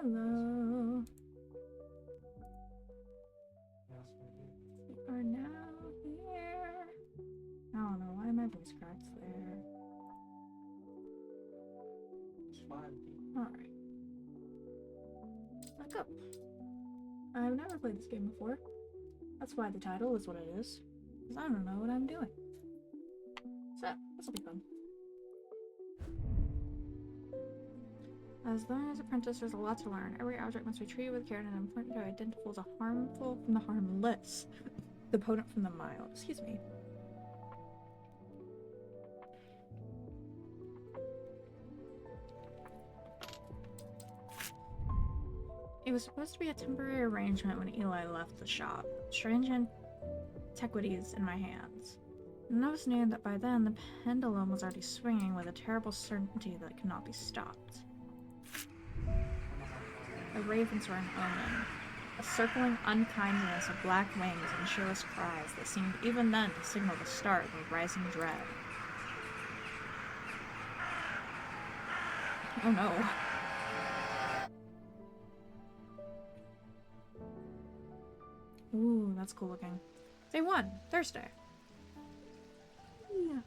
Hello. We are now here. I don't know why my voice cracks there. It's fine. Alright. Let's go. I've never played this game before. That's why the title is what it is. Because I don't know what I'm doing. So, this will be fun. As learner's apprentice, there's a lot to learn. Every object must be treated with care and important to identify the harmful from the harmless, the potent from the mild. Excuse me. It was supposed to be a temporary arrangement when Eli left the shop. Strange antiquities in my hands. None of us knew that by then the pendulum was already swinging with a terrible certainty that could not be stopped. The ravens were an omen, a circling unkindness of black wings and shrilest cries that seemed even then to signal the start of a rising dread. Oh no. Ooh, that's cool looking. Day 1, Thursday. Yeah.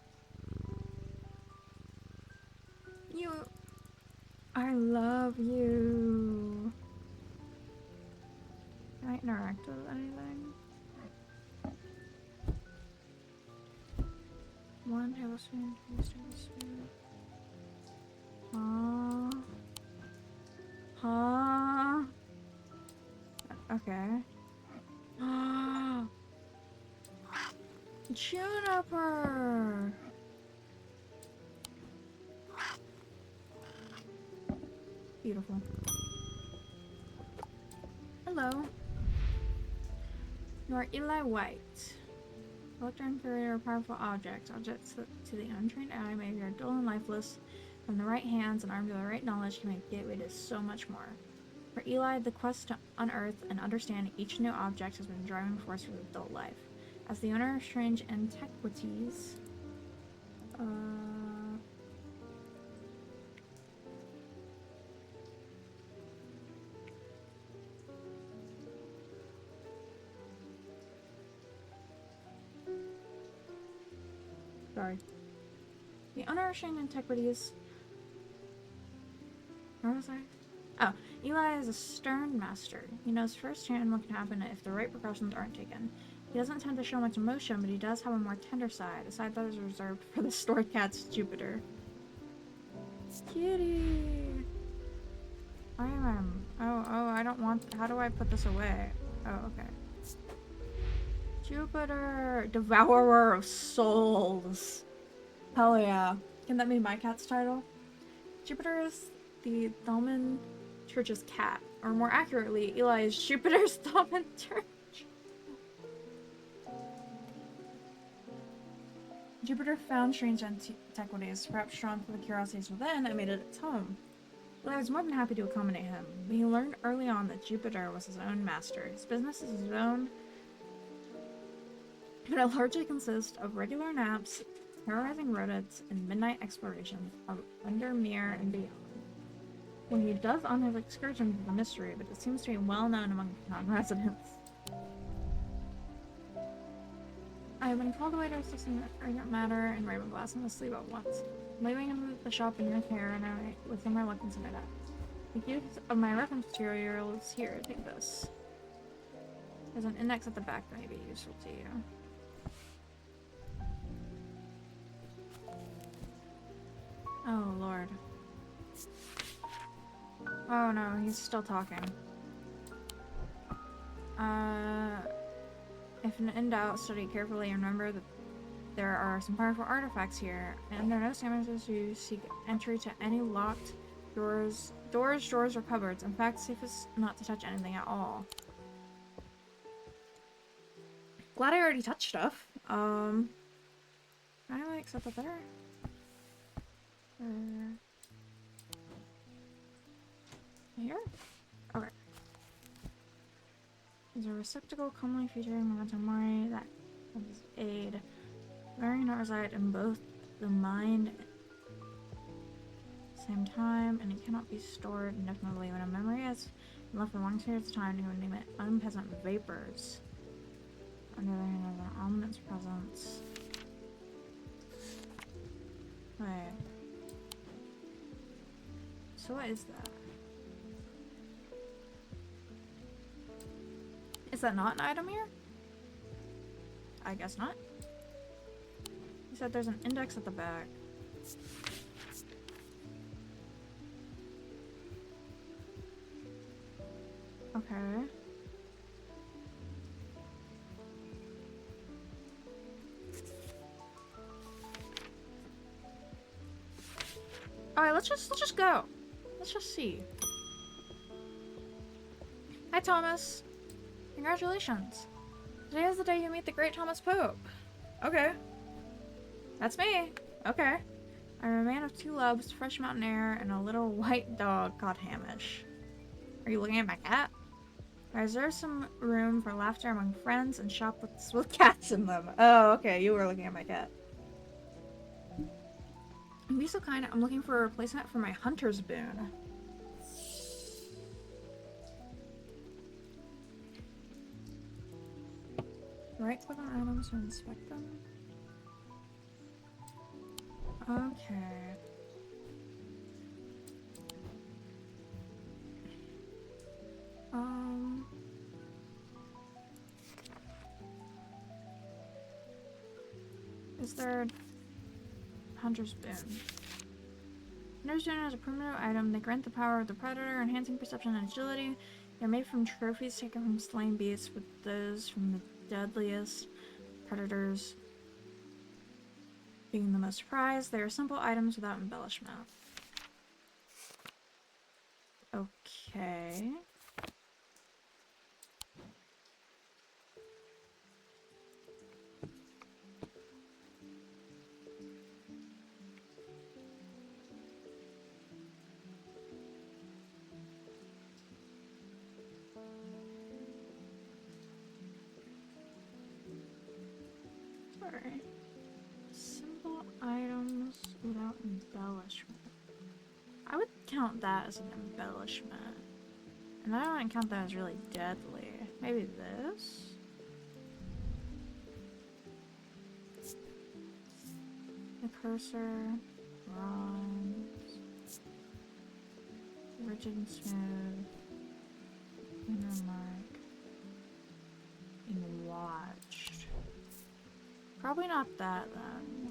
I love you. Can I interact with anything? One tablespoon, 2 tablespoons. Okay. Juniper! Beautiful. Hello. You are Eli White. Collector and curator of powerful objects. Objects that to the untrained eye may appear dull and lifeless. From the right hands and armed with the right knowledge can make gateway to so much more. For Eli, the quest to unearth and understand each new object has been a driving force for his adult life. As the owner of strange antiquities, sorry. The owner of strange antiquities. Where was I? Oh, Eli is a stern master. He knows firsthand what can happen if the right precautions aren't taken. He doesn't tend to show much emotion, but he does have a more tender side, a side that is reserved for the store cat's Jupiter. Kitty! I don't want... How do I put this away? Oh, okay. Jupiter! Devourer of souls! Hell yeah. Can that be my cat's title? Jupiter is the Thalman Church's cat. Or more accurately, Eli is Jupiter's Thalman Church. Jupiter found strange antiquities, perhaps drawn from the curiosities within, and made it its home. Eli was more than happy to accommodate him, but he learned early on that Jupiter was his own master. His business is his own, but it largely consists of regular naps, terrorizing rodents, and midnight explorations of Undermere and beyond. When he does on his excursions is a mystery, but it seems to be well known among non-residents. I have been called away to assist in urgent matter and Raymond Glass in his sleep at once. Leaving him at the shop in your care, and I with him I look into my desk. The use of my reference materials here. Take this. There's an index at the back that may be useful to you. Oh lord. Oh no, he's still talking. If in doubt, study carefully and remember that there are some powerful artifacts here, and under no circumstances you seek entry to any locked drawers, or cupboards. In fact, safest not to touch anything at all. Glad I already touched stuff. Can I like set that there? Here? Okay. There's a receptacle commonly featuring memento mori that is aid. Learning not reside in both the mind same time, and it cannot be stored indefinitely. When a memory has been left for long periods of time, you would name it unpleasant vapors. On the other hand, there's an ominous presence. Wait. So what is that? Is that not an item here? I guess not. He said there's an index at the back. Okay. Alright, let's just go. Let's just see. Hi, Thomas. Congratulations. Today is the day you meet the great Thomas Pope. Okay. That's me. Okay. I'm a man of 2 loves, fresh mountain air, and a little white dog called Hamish. Are you looking at my cat? I reserve some room for laughter among friends and shoplifts with cats in them. Oh, okay. You were looking at my cat. Be so kind. I'm looking for a replacement for my hunter's boon. Right click on items to inspect them. Okay. Is there a hunter's boon? Hunter's boon is a primitive item. They grant the power of the predator, enhancing perception and agility. They're made from trophies taken from slain beasts, with those from the deadliest predators being the most prized. They are simple items without embellishment. Okay. Sorry. Simple items without embellishment. I would count that as an embellishment. And I wouldn't count that as really deadly. Maybe this? The cursor, bronze, rigid and smooth, inner mark, and watched. Probably not that then.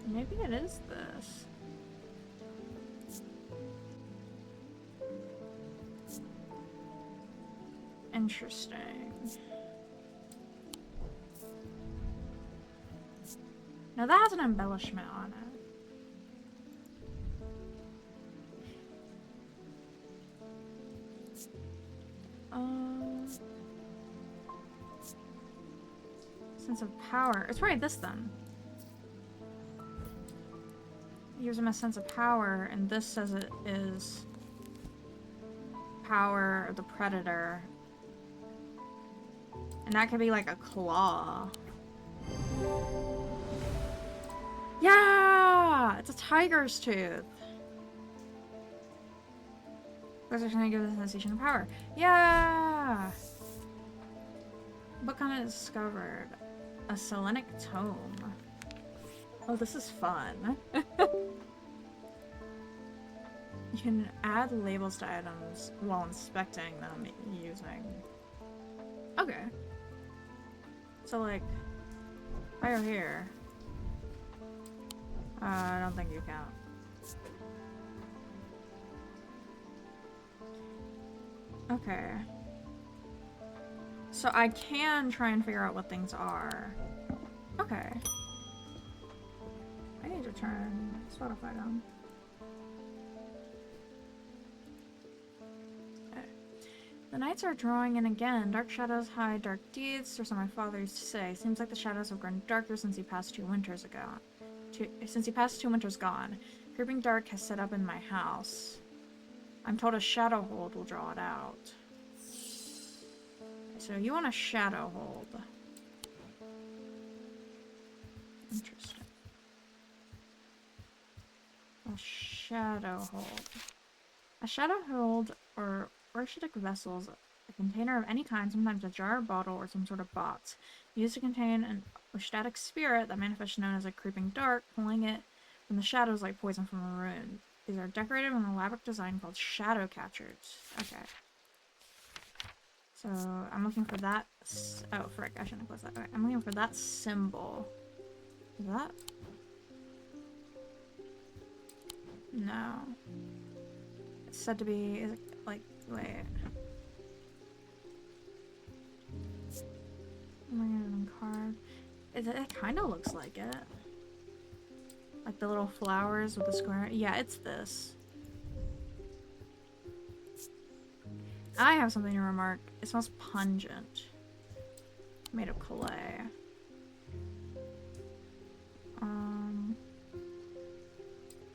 Maybe it is this. Interesting. Now that has an embellishment on it. Sense of power. It's probably this then. Gives him a sense of power, and this says it is power of the predator. And that could be like a claw. Yeah! It's a tiger's tooth. Those are gonna give the sensation of power. Yeah! Book on it discovered. A Selenic tome. Oh, this is fun. You can add labels to items while inspecting them using... Okay. So, like, if I go here... I don't think you count. Okay. So I can try and figure out what things are. Okay. I need to turn Spotify down. Okay. The nights are drawing in again. Dark shadows hide dark deeds, or so my father used to say. Seems like the shadows have grown darker since he passed 2 winters ago. Since he passed 2 winters gone. Creeping dark has set up in my house. I'm told a shadow hold will draw it out. So you want a shadow hold. Interesting. A shadow hold. A shadow hold, or orchidic vessels, a container of any kind, sometimes a jar, bottle, or some sort of box, used to contain an ostatic spirit that manifests known as a creeping dark, pulling it from the shadows like poison from a rune. These are decorated with an elaborate design called shadow catchers. Okay. So, I'm looking for that. Oh, frick, I shouldn't have closed that. Okay, I'm looking for that symbol. Is that? No. It's said to be, is it, like, wait. Card. It kind of looks like it. Like the little flowers with the square. Yeah, it's this. I have something to remark. It smells pungent. Made of clay.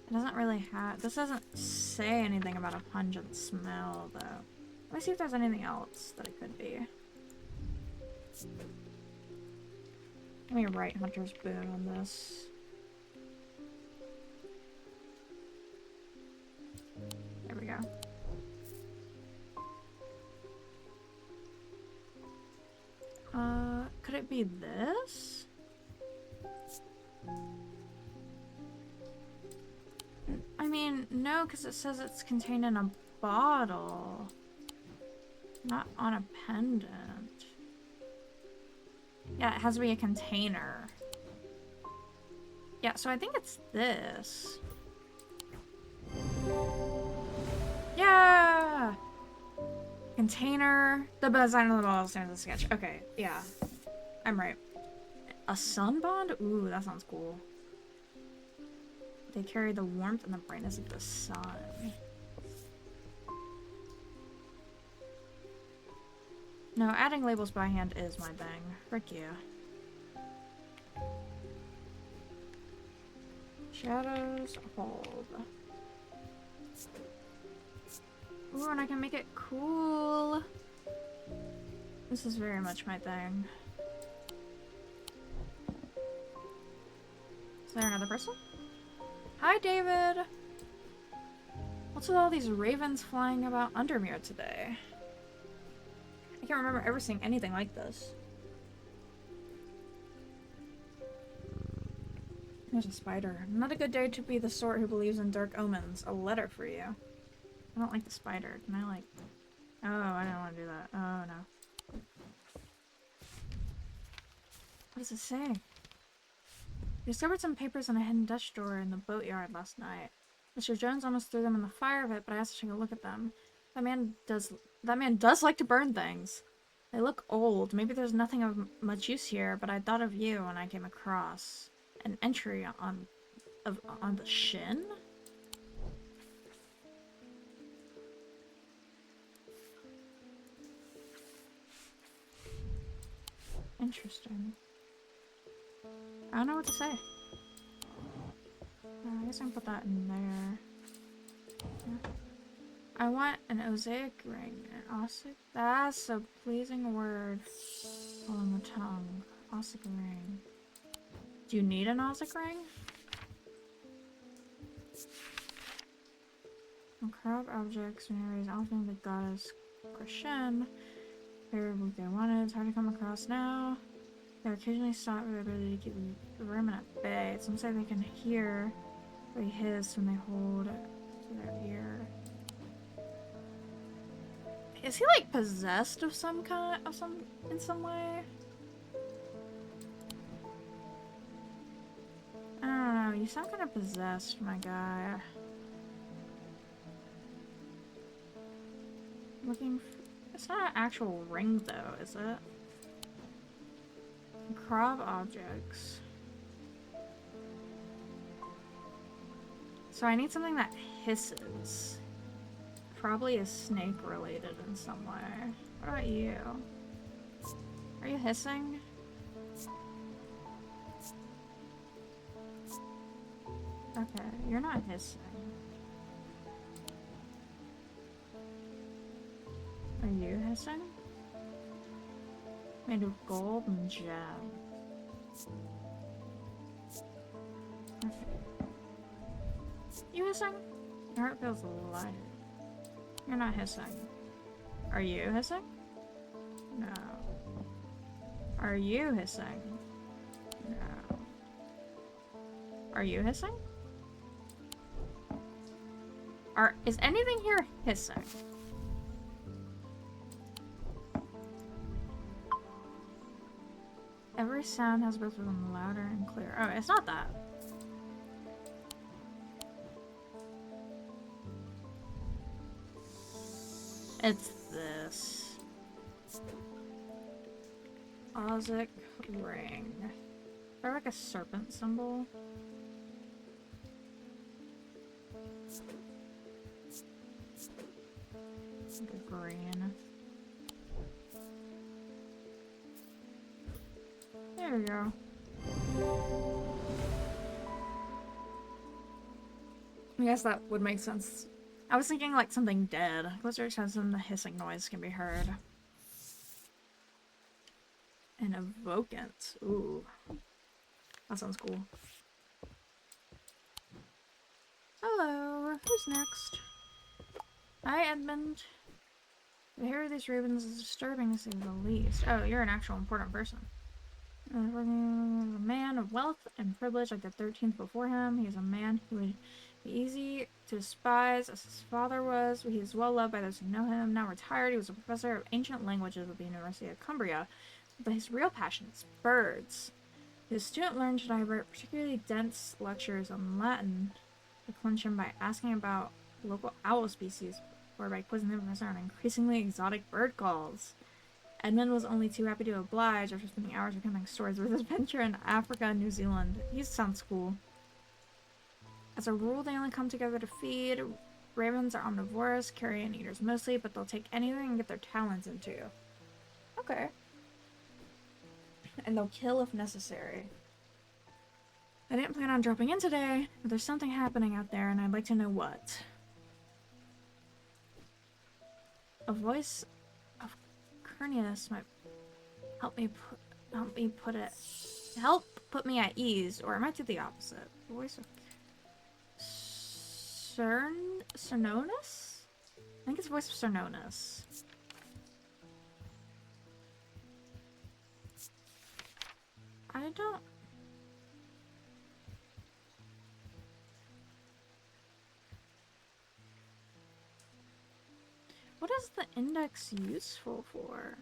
It doesn't really have... This doesn't say anything about a pungent smell, though. Let me see if there's anything else that it could be. Let me write Hunter's Boon on this. There we go. Could it be this? I mean, no, because it says it's contained in a bottle. Not on a pendant. Yeah, it has to be a container. Yeah, so I think it's this. Yeah! Container. The design of the bottle stands as a sketch. Okay, yeah. I'm right. A sun bond? Ooh, that sounds cool. They carry the warmth and the brightness of the sun. No, adding labels by hand is my thing. Frick you. Shadows hold. Ooh, and I can make it cool. This is very much my thing. Is there another person? Hi, David! What's with all these ravens flying about Undermere today? I can't remember ever seeing anything like this. There's a spider. Not a good day to be the sort who believes in dark omens. A letter for you. I don't like the spider. Can I, like... Oh, I don't want to do that. Oh, no. What does it say? We discovered some papers in a hidden Dutch drawer in the boatyard last night. Mr. Jones almost threw them in the fire of it, but I asked to take a look at them. That man does like to burn things. They look old. Maybe there's nothing of much use here, but I thought of you when I came across an entry on the shin? Interesting. I don't know what to say. I guess I can put that in there. Yeah. I want an osaic ring. An ossic? That's a pleasing word on the tongue. Ossic ring. Do you need an ossic ring? On crab objects, marries often the goddess Krishen. Very what they wanted. It's hard to come across now. They're occasionally sought for their ability to keep the vermin at bay. Some say they can hear they hiss when they hold it to their ear. Is he like possessed of some kind in some way? I don't know, you sound kind of possessed, my guy. Looking for, it's not an actual ring though, is it? Crab objects. So I need something that hisses. Probably is snake related in some way. What about you? Are you hissing? Okay, you're not hissing. Are you hissing? Made of gold and gem. Okay. You hissing? Your heart feels lighter. You're not hissing. Are you hissing? No. Are you hissing? No. Are you hissing? Is anything here hissing? Every sound has both of them louder and clear. Oh, it's not that. It's this. Ozic ring. They're like a serpent symbol. Like a green. There we go. I guess that would make sense. I was thinking like something dead. Blizzards has some hissing noise can be heard. An evocant. Ooh. That sounds cool. Hello. Who's next? Hi, Edmund. The hair of these ravens is disturbing to say the least. Oh, you're an actual important person. A man of wealth and privilege like the 13th before him. He is a man who would be easy to despise as his father was. He is well loved by those who know him. Now retired, he was a professor of ancient languages at the University of Cumbria. But his real passion is birds. His student learned to divert particularly dense lectures on Latin to clinch him by asking about local owl species or by quizzing the professor on increasingly exotic bird calls. Edmund was only too happy to oblige after spending hours recounting stories of his adventure in Africa and New Zealand. He sounds cool. As a rule, they only come together to feed. Ravens are omnivorous, carrion eaters mostly, but they'll take anything and get their talons into. Okay. And they'll kill if necessary. I didn't plan on dropping in today, but there's something happening out there, and I'd like to know what. A voice of Cernius might help put me at ease, or it might do the opposite. The voice of Cernonus? I think it's the voice of Cernonus. I don't... What is the index useful for?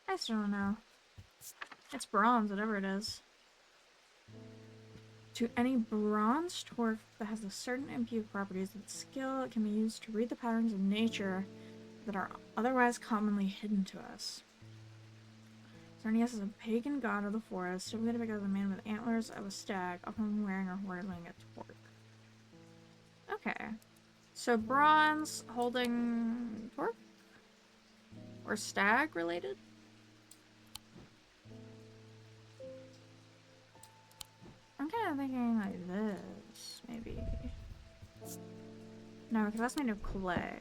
I still don't know. It's bronze, whatever it is. To any bronze dwarf that has a certain impute properties and skill, it can be used to read the patterns of nature that are otherwise commonly hidden to us. Cernius is a pagan god of the forest, typically depicted as a man with antlers of a stag, often wearing or whirling a torque. Okay. So bronze holding torque? Or stag related? I'm kind of thinking like this, maybe. No, because that's made of clay.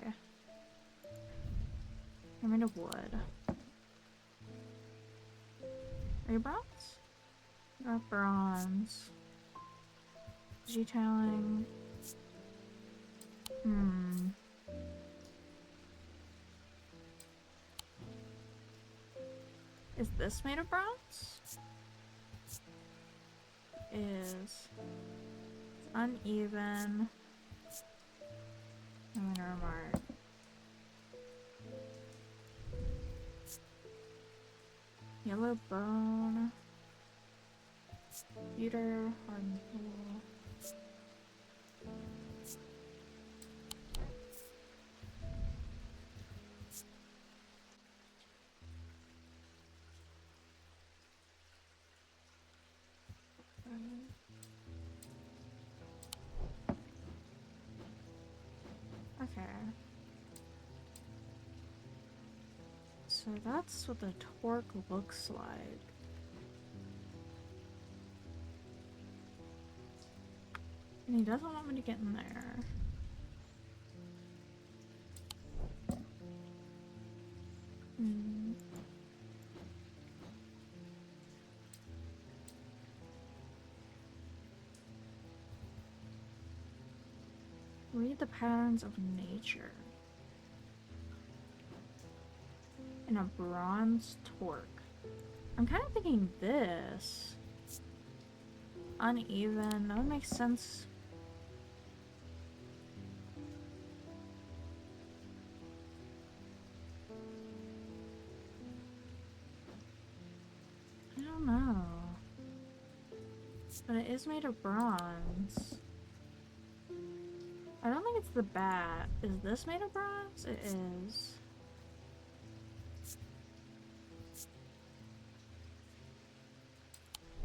They're made of wood. Are you bronze? Not bronze. Detailing. Is this made of bronze? Is uneven. I'm gonna remark. Yellow bone. Pewter, hardened wool. Okay. So that's what the torque looks like. And he doesn't want me to get in there. Read the patterns of nature. And a bronze torque. I'm kind of thinking this. Uneven. That would make sense. I don't know. But it is made of bronze. I don't think it's the bat. Is this made of bronze? It is.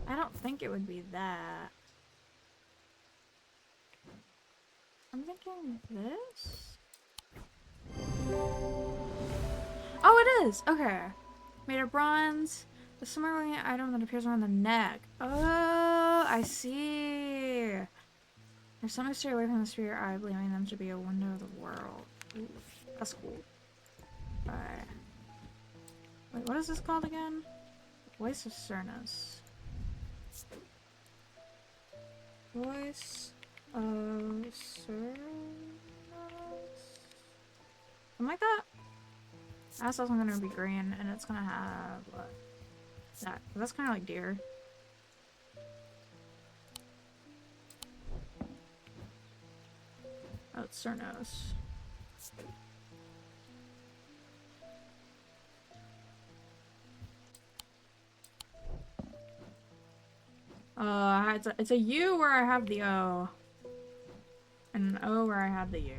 I don't think it would be that. I'm thinking this? Oh, it is! Okay. Made of bronze. The similar item that appears around the neck. Oh, I see. There's something to stay away from the spirit eye, believing them to be a window of the world. Ooh, that's cool. Alright. Wait, what is this called again? Voice of Cernus. Voice of Cernus? Something like that? That's also gonna be green, and it's gonna have what? That. That's kind of like deer. Oh, it's Cernus. It's a U where I have the O. And an O where I have the U.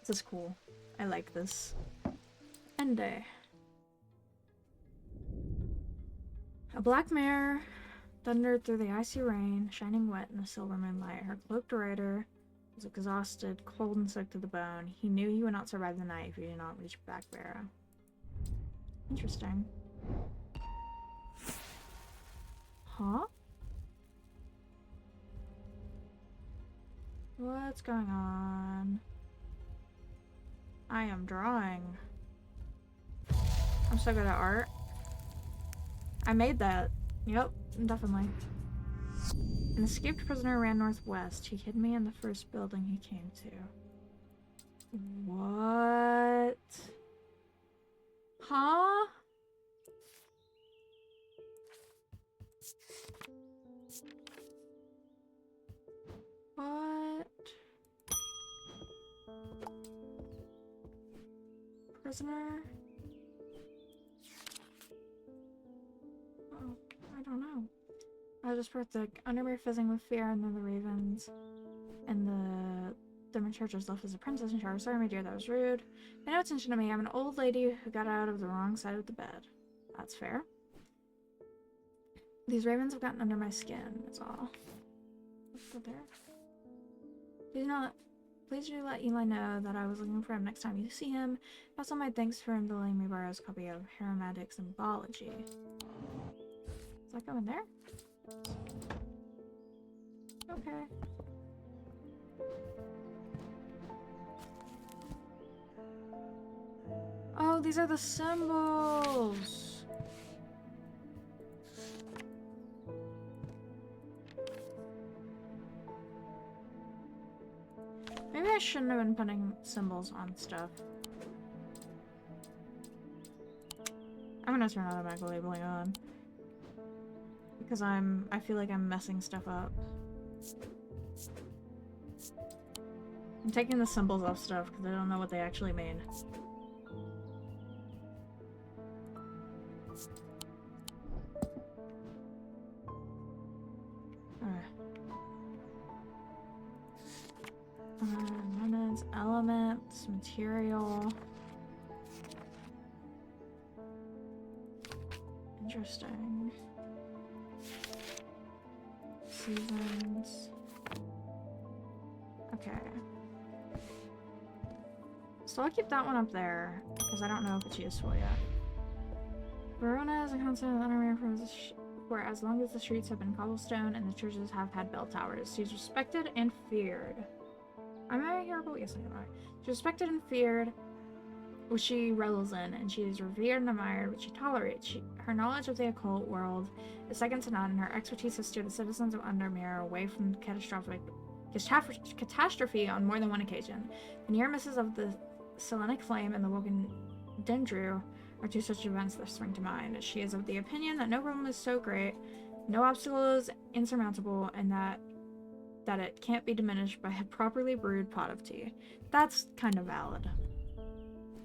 This is cool. I like this. End day. A black mare thundered through the icy rain, shining wet in the silver moonlight. Her cloaked rider was exhausted, cold and sick to the bone. He knew he would not survive the night if he did not reach Backbarrow. Interesting. Huh? What's going on? I am drawing. I'm so good at art. I made that. Yep, definitely. An escaped prisoner ran northwest. He hid me in the first building he came to. What? Huh? What? Prisoner? Oh, I don't know. I just wrote the underwear fizzing with fear, and then the ravens and the different churches left as a princess in charge. Sorry, my dear, that was rude. Pay no attention to me. I'm an old lady who got out of the wrong side of the bed. That's fair. These ravens have gotten under my skin, that's all. Let's go there. Please do let Eli know that I was looking for him next time you see him. Pass on my thanks for him to letting me borrow his copy of Harematics Symbology. Is that going there? Okay. Oh, these are the symbols! Maybe I shouldn't have been putting symbols on stuff. I'm gonna turn automatic labeling on. Because I feel like I'm messing stuff up. I'm taking the symbols off stuff because I don't know what they actually mean. Lemons, elements, material. Interesting. Seasons. Okay. So I'll keep that one up there, because I don't know if it's useful yet. Verona is a constant honorary for as long as the streets have been cobblestone and the churches have had bell towers. She's respected and feared. Am I here? Yes, I am. She's respected and feared, which she revels in, and she is revered and admired, which she tolerates. Her knowledge of the occult world is second to none, and her expertise has steered the citizens of Undermere away from catastrophe on more than one occasion. The near misses of the Selenic Flame and the Woken Dendru are two such events that spring to mind. She is of the opinion that no problem is so great, no obstacle is insurmountable, and that it can't be diminished by a properly brewed pot of tea. That's kind of valid.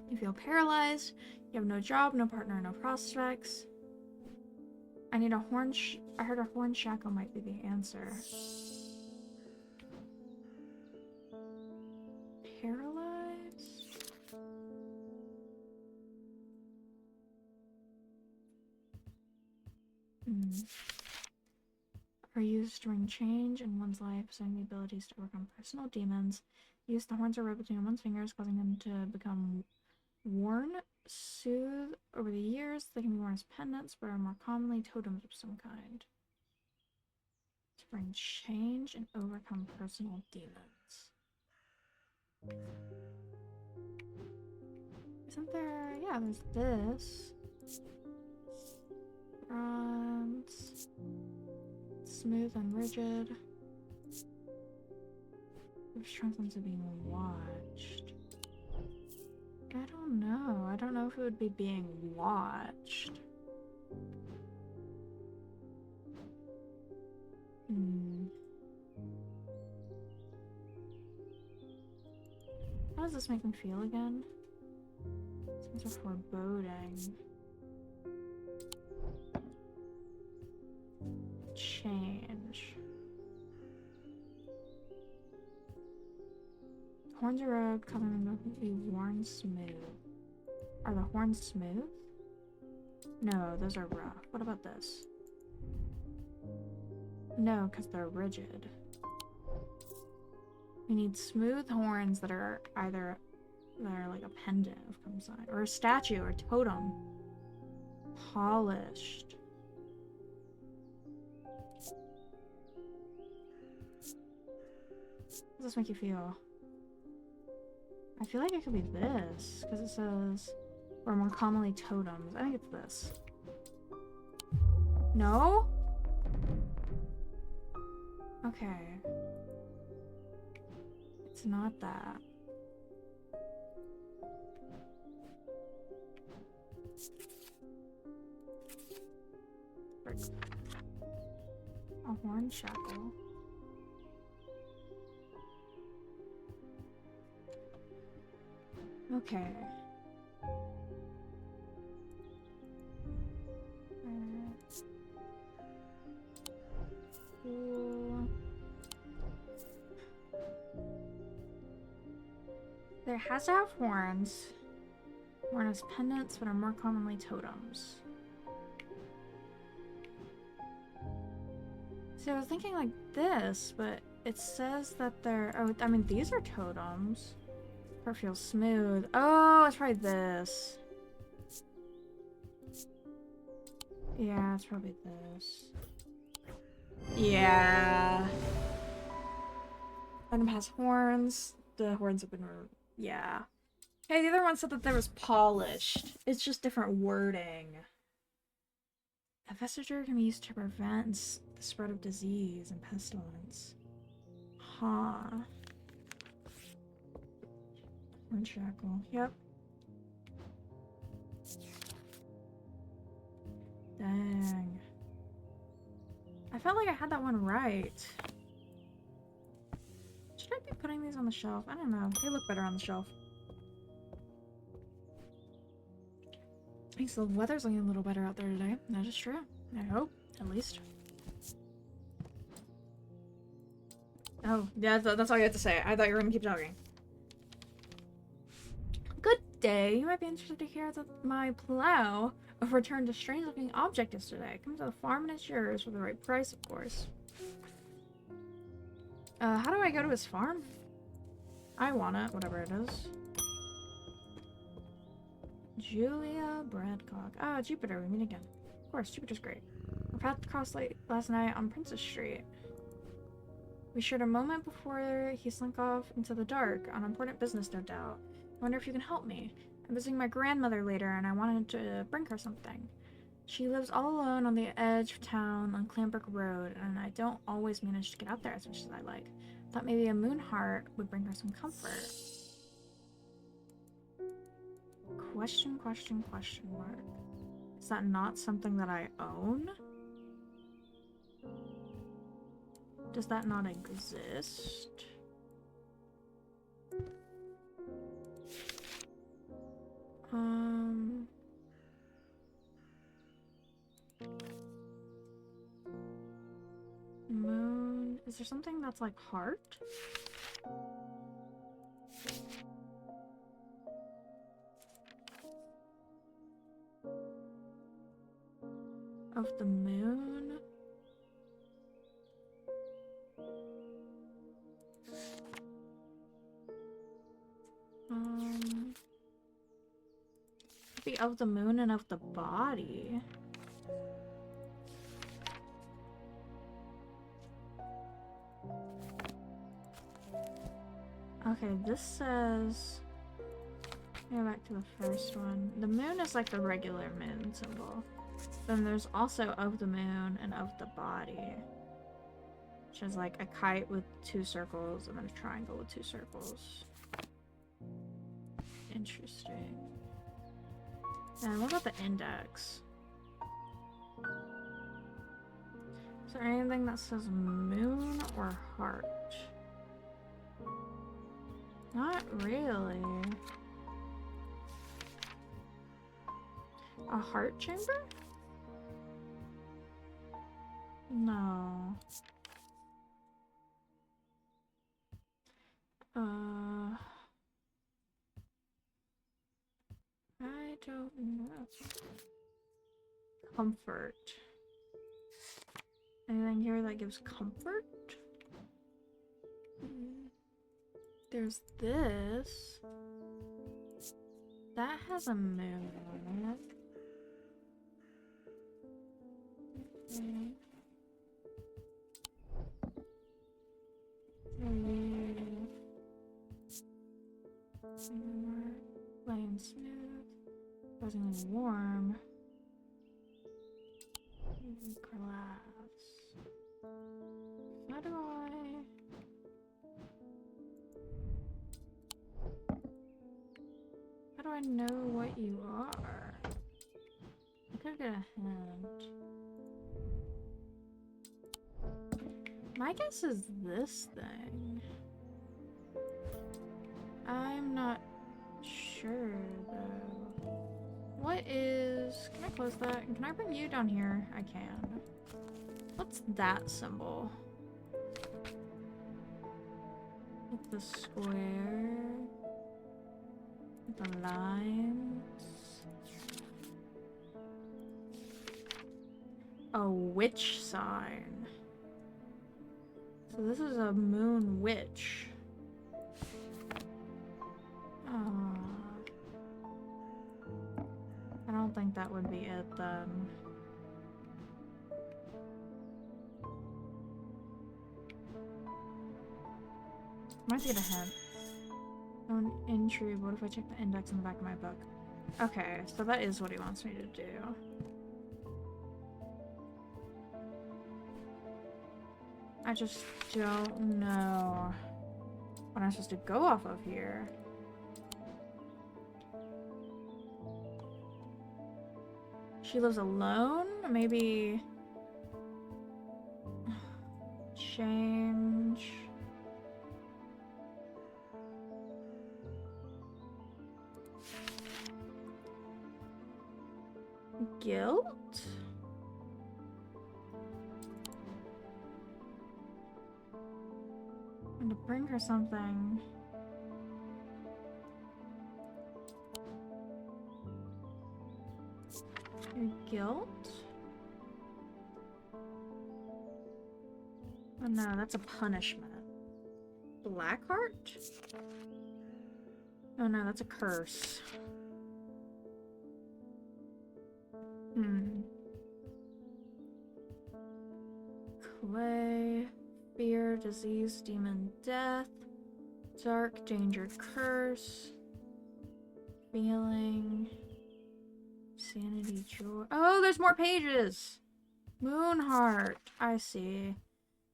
You feel paralyzed, you have no job, no partner, no prospects. I need a horn I heard a horn shackle might be the answer. Paralyzed? Are used during change in one's life, possessing the abilities to overcome personal demons. Use the horns are rubbed between one's fingers, causing them to become worn, soothed over the years. They can be worn as pendants, but are more commonly totems of some kind. To bring change and overcome personal demons. Isn't there? Yeah, there's this. Bronze. Smooth and rigid. Which translates to being watched. I don't know. I don't know if it would be being watched. How does this make me feel again? Sense of foreboding. Change. Horns are rubbed, covering them to be worn smooth. Are the horns smooth? No, those are rough. What about this? No, because they're rigid. We need smooth horns that are either like a pendant of some sign, or a statue, or a totem. Polished. How does this make you feel? I feel like it could be this, because it says, or more commonly totems. I think it's this. No? Okay. It's not that. A horn shackle. Okay. There has to have horns. Worn as pendants, but are more commonly totems. See, I was thinking like this, but it says that they're... Oh, I mean, these are totems. Part feels smooth. Oh, it's probably this. Yeah, it's probably this. Yeah. Item has horns. The horns have been... Yeah. Hey, the other one said that there was polished. It's just different wording. A vestiger can be used to prevent the spread of disease and pestilence. Huh. Horn shackle. Yep. Dang. I felt like I had that one right. Should I be putting these on the shelf? I don't know. They look better on the shelf. I think the weather's looking a little better out there today. That is true. I hope, at least. Oh, yeah, that's all you had to say. I thought you were gonna keep talking. Good day. You might be interested to hear that my plow returned a strange-looking object yesterday. Come to the farm and it's yours for the right price, of course. How do I go to his farm? I want it, whatever it is. Julia Bradcock. Ah, Jupiter, we meet again. Of course, Jupiter's great. Our path crossed late last night on Princess Street. We shared a moment before he slunk off into the dark, on important business, no doubt. I wonder if you can help me. I'm visiting my grandmother later, and I wanted to bring her something. She lives all alone on the edge of town on Clambrook Road, and I don't always manage to get out there as much as I like. Thought maybe a moon heart would bring her some comfort. Question mark. Is that not something that I own? Does that not exist? Moon. Is there something that's like heart? Of the moon? Be of the moon and of the body. Okay, this says... Go back to the first one. The moon is like the regular moon symbol. Then there's also of the moon and of the body. Which is like a kite with 2 circles and then a triangle with 2 circles. Interesting. And what about the index? Is there anything that says moon or heart? Not really. A heart chamber? No. I don't know. Comfort. Anything here that gives comfort? There's this. That has a moon on it. Okay. Plain smooth. Surprisingly warm. Glass. How do I know what you are? I could get a hint. My guess is this thing. I'm not sure though. What is... Can I close that? Can I bring you down here? I can. What's that symbol? With the square. With the lines. A witch sign. So this is a moon witch. I don't think that would be it then. Might get a hint. Own intrigue. What if I check the index in the back of my book? Okay, so that is what he wants me to do. I just don't know what I'm supposed to go off of here. She lives alone? Maybe... Change... Guilt? And to bring her something. Your guilt? Oh no, that's a punishment. Blackheart? Oh no, that's a curse. away. Fear, disease, demon, death. Dark, danger, curse. Feeling. Sanity, joy. Oh, there's more pages! Moonheart. I see.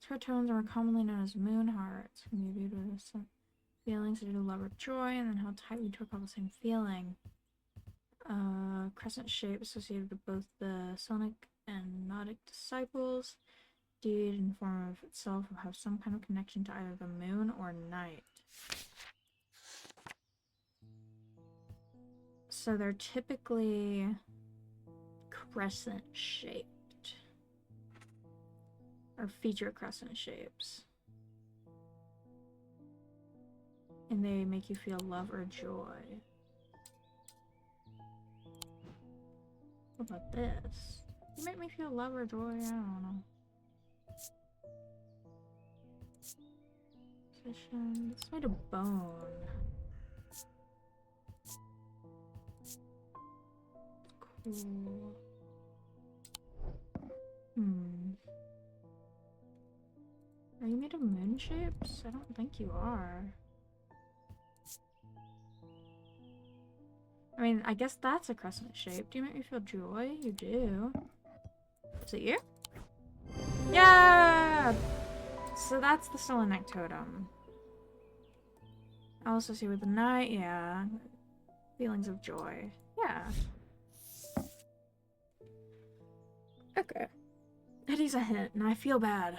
These tones are commonly known as moon hearts. Can be viewed with some feelings due to love or joy, and then how tightly to recall the same feeling. Crescent shape associated with both the Sonic and Gnostic disciples. Deed in form of itself will have some kind of connection to either the moon or night. So they're typically crescent shaped. Or feature crescent shapes. And they make you feel love or joy. What about this? You make me feel love or joy? I don't know. Position. It's made of bone. Cool. Are you made of moon shapes? I don't think you are. I mean, I guess that's a crescent shape. Do you make me feel joy? You do. Is it you? Yeah! So that's the Selenite totem. Also see with the night, yeah. Feelings of joy. Yeah. Okay. Eddie's a hint, and I feel bad.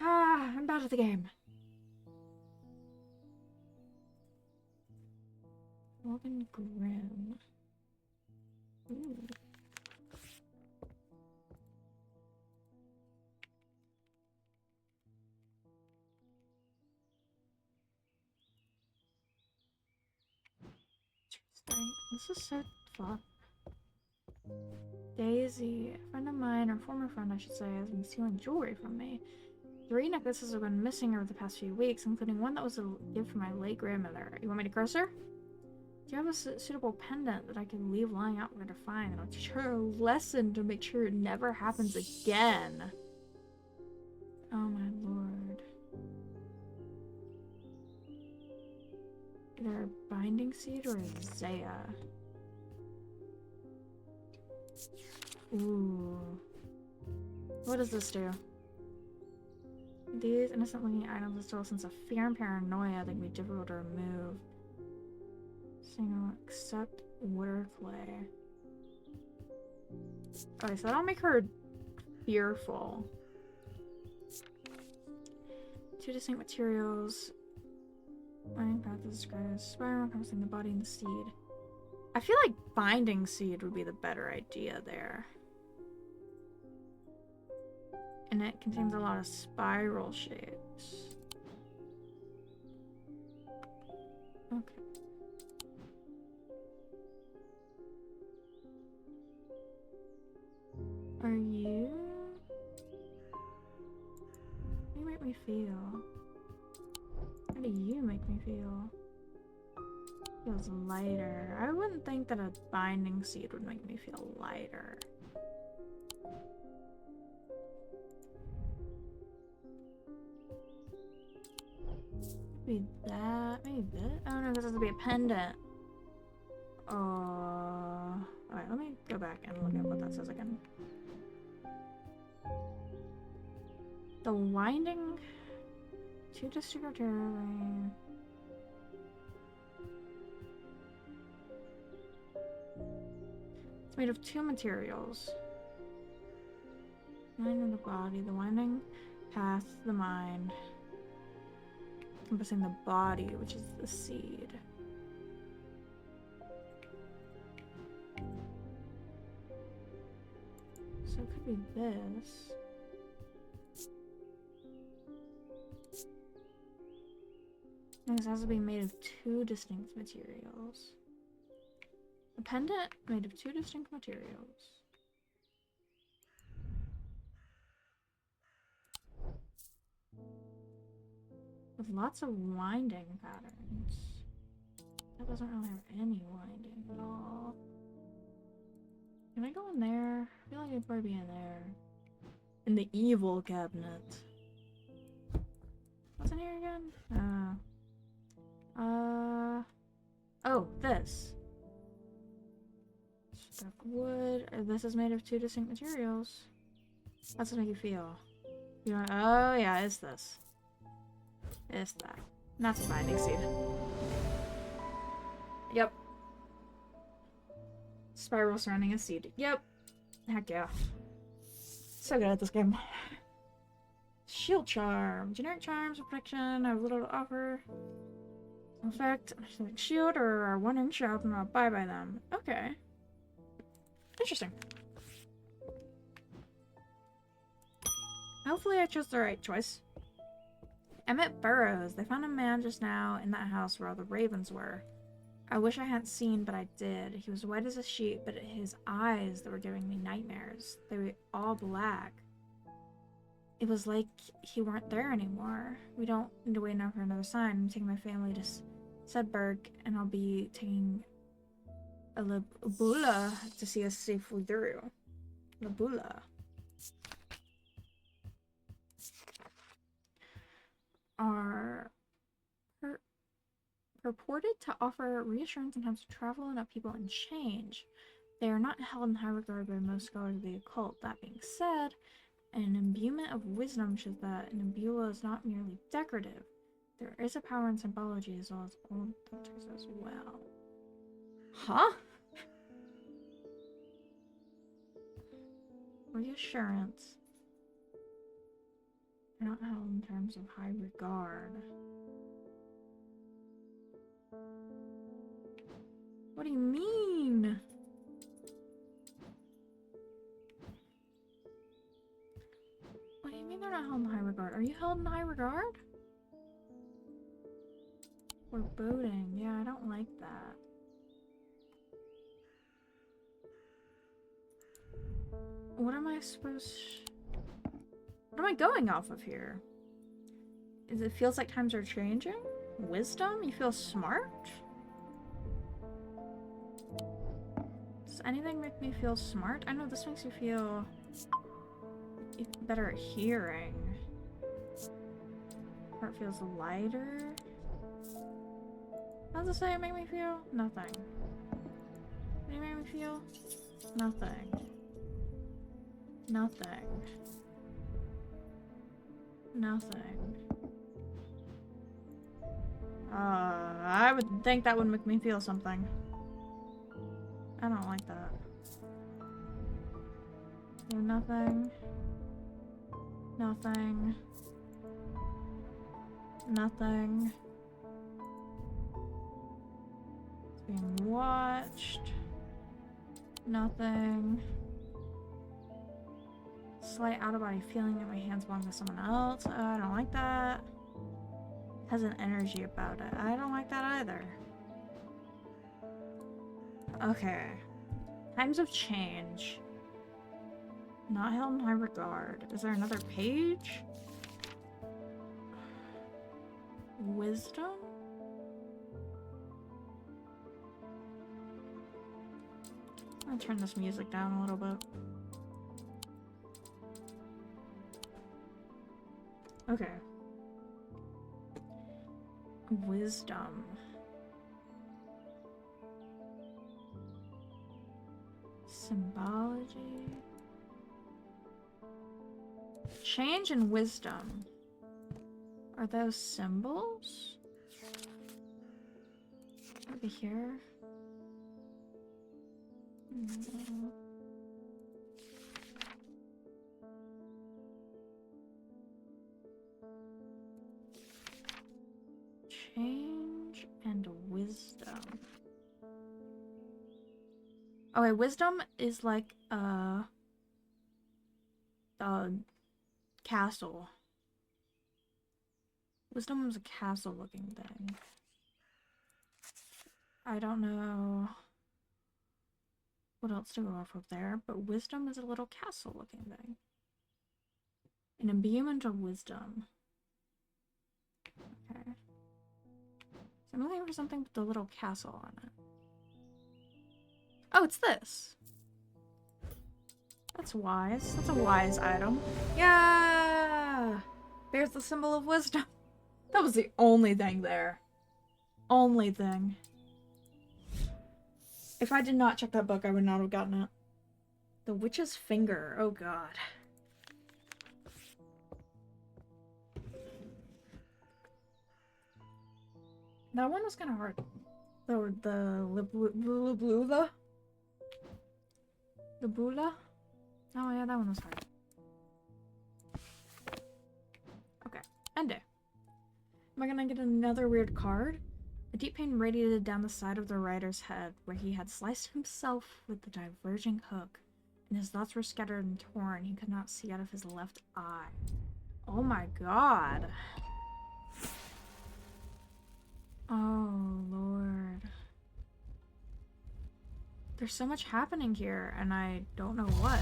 Ah, I'm bad at the game. Logan Grimm. Ooh. This is so fun. Daisy, a friend of mine, or former friend I should say, has been stealing jewelry from me. 3 necklaces have been missing over the past few weeks, including one that was a gift from my late grandmother. You want me to curse her? Do you have a suitable pendant that I can leave lying out for her to find? And I'll teach her a lesson to make sure it never happens again. Oh my lord. Either a binding seed or a Zaya. Ooh. What does this do? These innocent looking items instill a sense of fear and paranoia that can be difficult to remove. Single accept water clay. Okay, so that'll make her fearful. 2 distinct materials. Mining path is described as spiral encompassing the body and the seed. I feel like binding seed would be the better idea there. And it contains a lot of spiral shapes. Okay. Are you? How do you make me feel? How do you make me feel? Feels lighter. I wouldn't think that a binding seed would make me feel lighter. Maybe that. Maybe that. Oh no, this has to be a pendant. Alright, let me go back and look at what that says again. The winding. 2 distinct materials. It's made of 2 materials. Mind and the body, the winding path, the mind. Encompassing the body, which is the seed. So it could be this. And this has to be made of 2 distinct materials. A pendant made of 2 distinct materials. With lots of winding patterns. That doesn't really have any winding at all. Can I go in there? I feel like I'd probably be in there. In the evil cabinet. What's in here again? Oh, this. Stuck wood. This is made of 2 distinct materials. How does it make you feel? You know, oh yeah, it's this. It's that. That's a binding seed. Yep. Spiral surrounding a seed. Yep. Heck yeah. So good at this game. Shield charm. Generic charms of protection have little to offer. Effect. Shield or are 1-inch out and I'll buy them. Okay. Interesting. Hopefully I chose the right choice. Emmett Burrows. They found a man just now in that house where all the ravens were. I wish I hadn't seen, but I did. He was white as a sheet, but his eyes that were giving me nightmares. They were all black. It was like he weren't there anymore. We don't need to wait now for another sign. I'm taking my family to Sedberg, and I'll be taking a Labula to see us safely through. Labula. Are purported to offer reassurance in times of travel and upheaval and change. They are not held in high regard by most scholars of the occult. That being said, an imbuement of wisdom shows that an nebula is not merely decorative. There is a power in symbology as well as old filters as well. Huh? Reassurance. They're not held in terms of high regard. What do you mean? What do you mean they're not held in high regard? Are you held in high regard? Foreboding. Yeah, I don't like that. What am I supposed... What am I going off of here? It feels like times are changing? Wisdom? You feel smart? Does anything make me feel smart? I know this makes you feel better at hearing. Heart feels lighter. How does it say it make me feel? Nothing. What do you make me feel? Nothing. Nothing. Nothing. I would think that would make me feel something. I don't like that. Nothing. Nothing. Nothing. It's being watched. Nothing. Slight out-of-body feeling that my hands belong to someone else. I don't like that. Has an energy about it. I don't like that either. Okay. Times of change. Not held in high regard. Is there another page? Wisdom? I'm gonna turn this music down a little bit. Okay. Wisdom. Symbology. Change and wisdom. Are those symbols? Over here? No. Change and wisdom. Okay, wisdom is like a castle. Wisdom is a castle looking thing. I don't know what else to go off of there, but wisdom is a little castle looking thing. An imbuement of wisdom. Okay. So I'm looking for something with a little castle on it. Oh, it's this. That's wise. That's a wise item. Yeah! There's the symbol of wisdom. That was the only thing there. Only thing. If I did not check that book, I would not have gotten it. The Witch's Finger. Oh god. That one was kind of hard. The Bula? The Bula? Oh yeah, that one was hard. Okay, end it. Am I gonna get another weird card? A deep pain radiated down the side of the rider's head, where he had sliced himself with the diverging hook, and his thoughts were scattered and torn. He could not see out of his left eye. Oh my god. Oh lord. There's so much happening here, and I don't know what.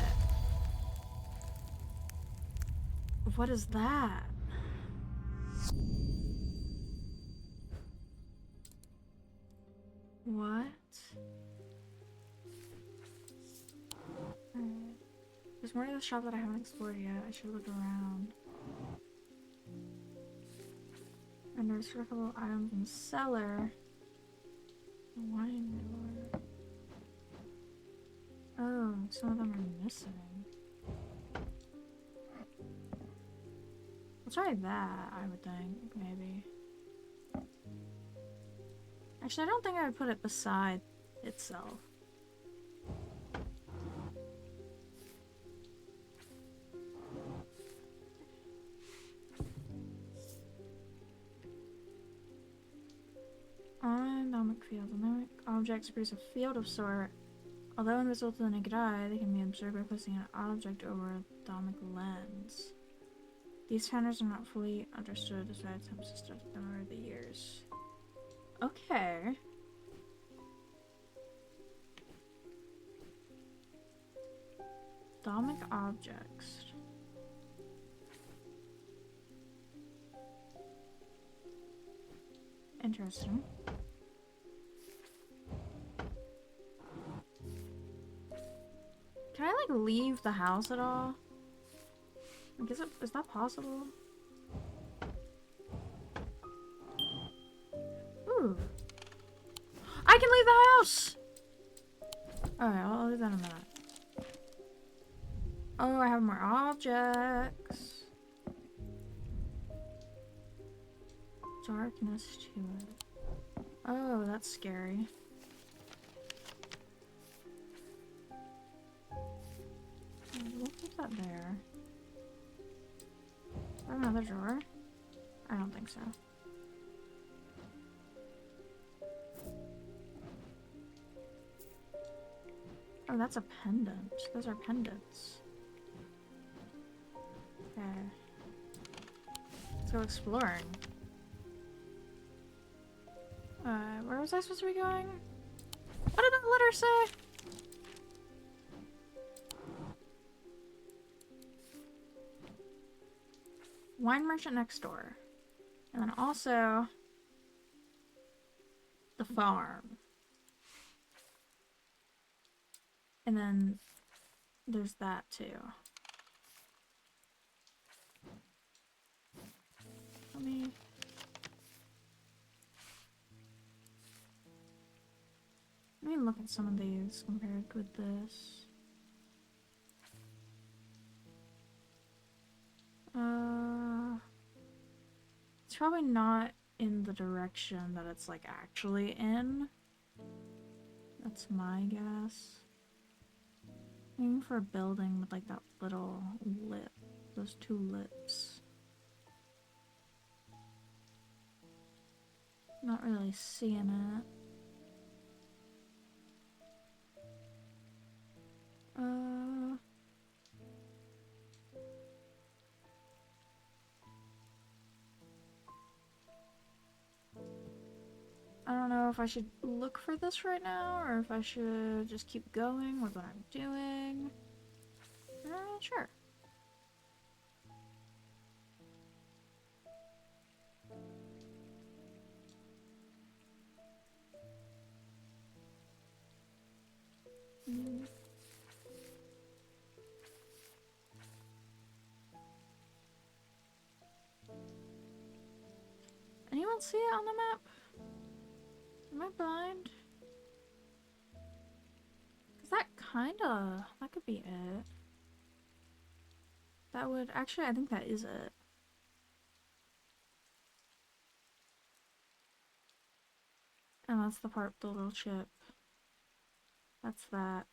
What is that? What? Alright. There's more to the shop that I haven't explored yet. I should look around. And there's a couple of items in the cellar. Wine door. Oh, some of them are missing. I'll try that, I would think, maybe. Actually, I don't think I would put it beside itself. Endowmic field. Endowmic objects produce a field of sort. Although invisible to the naked eye, they can be observed by placing an object over a endowmic lens. These patterns are not fully understood as I attempts to study them over the years. Okay. Endowmic objects. Interesting. Can I, like, leave the house at all? Like, is that possible? Ooh. I can leave the house! Alright, I'll leave that in a minute. Oh, I have more objects. Darkness to it. Oh, that's scary. We'll put that there. Is there another drawer? I don't think so. Oh, that's a pendant. Those are pendants. Okay. Let's go exploring. Where was I supposed to be going? What did that letter say? Wine merchant next door. And then also the farm. And then there's that too. Let me look at some of these compared with this. It's probably not in the direction that it's like actually in. That's my guess. Aiming for a building with like that little lip, those two lips. Not really seeing it. I don't know if I should look for this right now or if I should just keep going with what I'm doing. I'm not really sure. don't see it on the map? Am I blind? Cause that could be it. That would, actually, I think that is it. And that's the part with the little chip. That's that.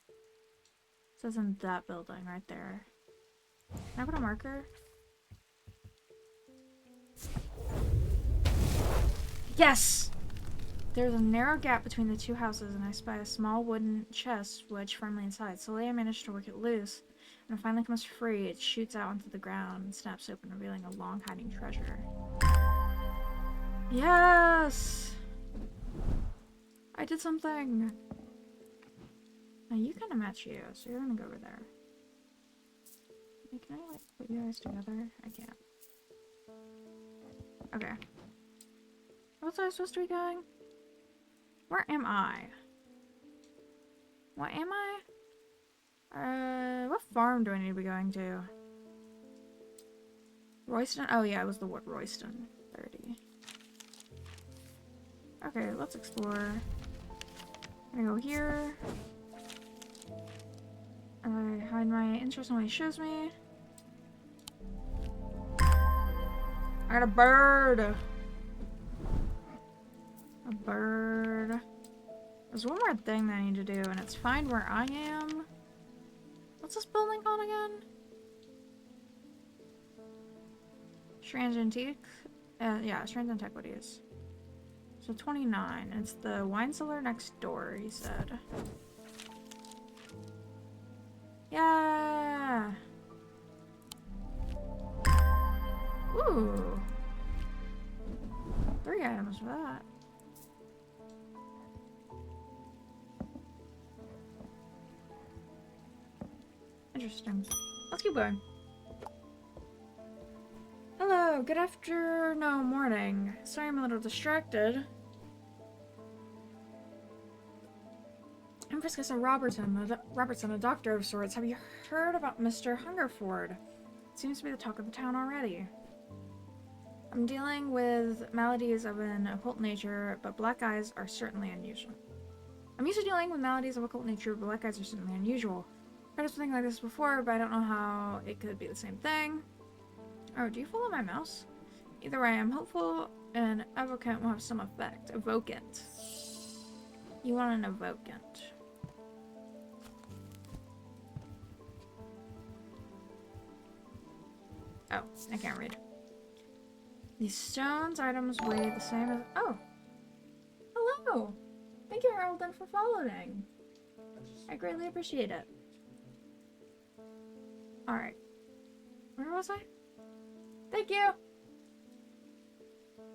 It says in that building right there. Can I put a marker? Yes! There's a narrow gap between the two houses, and I spy a small wooden chest wedged firmly inside. Slowly I manage to work it loose. When it finally comes free, it shoots out onto the ground and snaps open, revealing a long-hiding treasure. Yes! I did something! Now you kind of match you, so you're gonna go over there. Wait, can I, like, put you guys together? I can't. Okay. What's I supposed to be going? Where am I? What am I? What farm do I need to be going to? Royston? Oh yeah, it was the word Royston. 30. Okay, let's explore. I'm gonna go here. I hide my interest when he shows me. I got a bird! A bird. There's one more thing that I need to do, and it's find where I am. What's this building called again? Strange Antiques? Yeah, Strange Antiquities. So 29. It's the wine cellar next door, he said. Yeah! Ooh! 3 items for that. Interesting. Let's keep going. Hello, good afternoon, no, morning. Sorry I'm a little distracted. I'm Francisca Robertson, a doctor of sorts. Have you heard about Mr. Hungerford? It seems to be the talk of the town already. I'm dealing with maladies of an occult nature, but black eyes are certainly unusual. I'm used to dealing with maladies of occult nature, but black eyes are certainly unusual. I've heard of something like this before, but I don't know how it could be the same thing. Oh, do you follow my mouse? Either way, I'm hopeful an evocant will have some effect. Evocant. You want an evocant. Oh, I can't read. These stones items weigh the same as... Oh! Hello! Thank you, Haroldin, for following. I greatly appreciate it. Alright. Where was I? Thank you!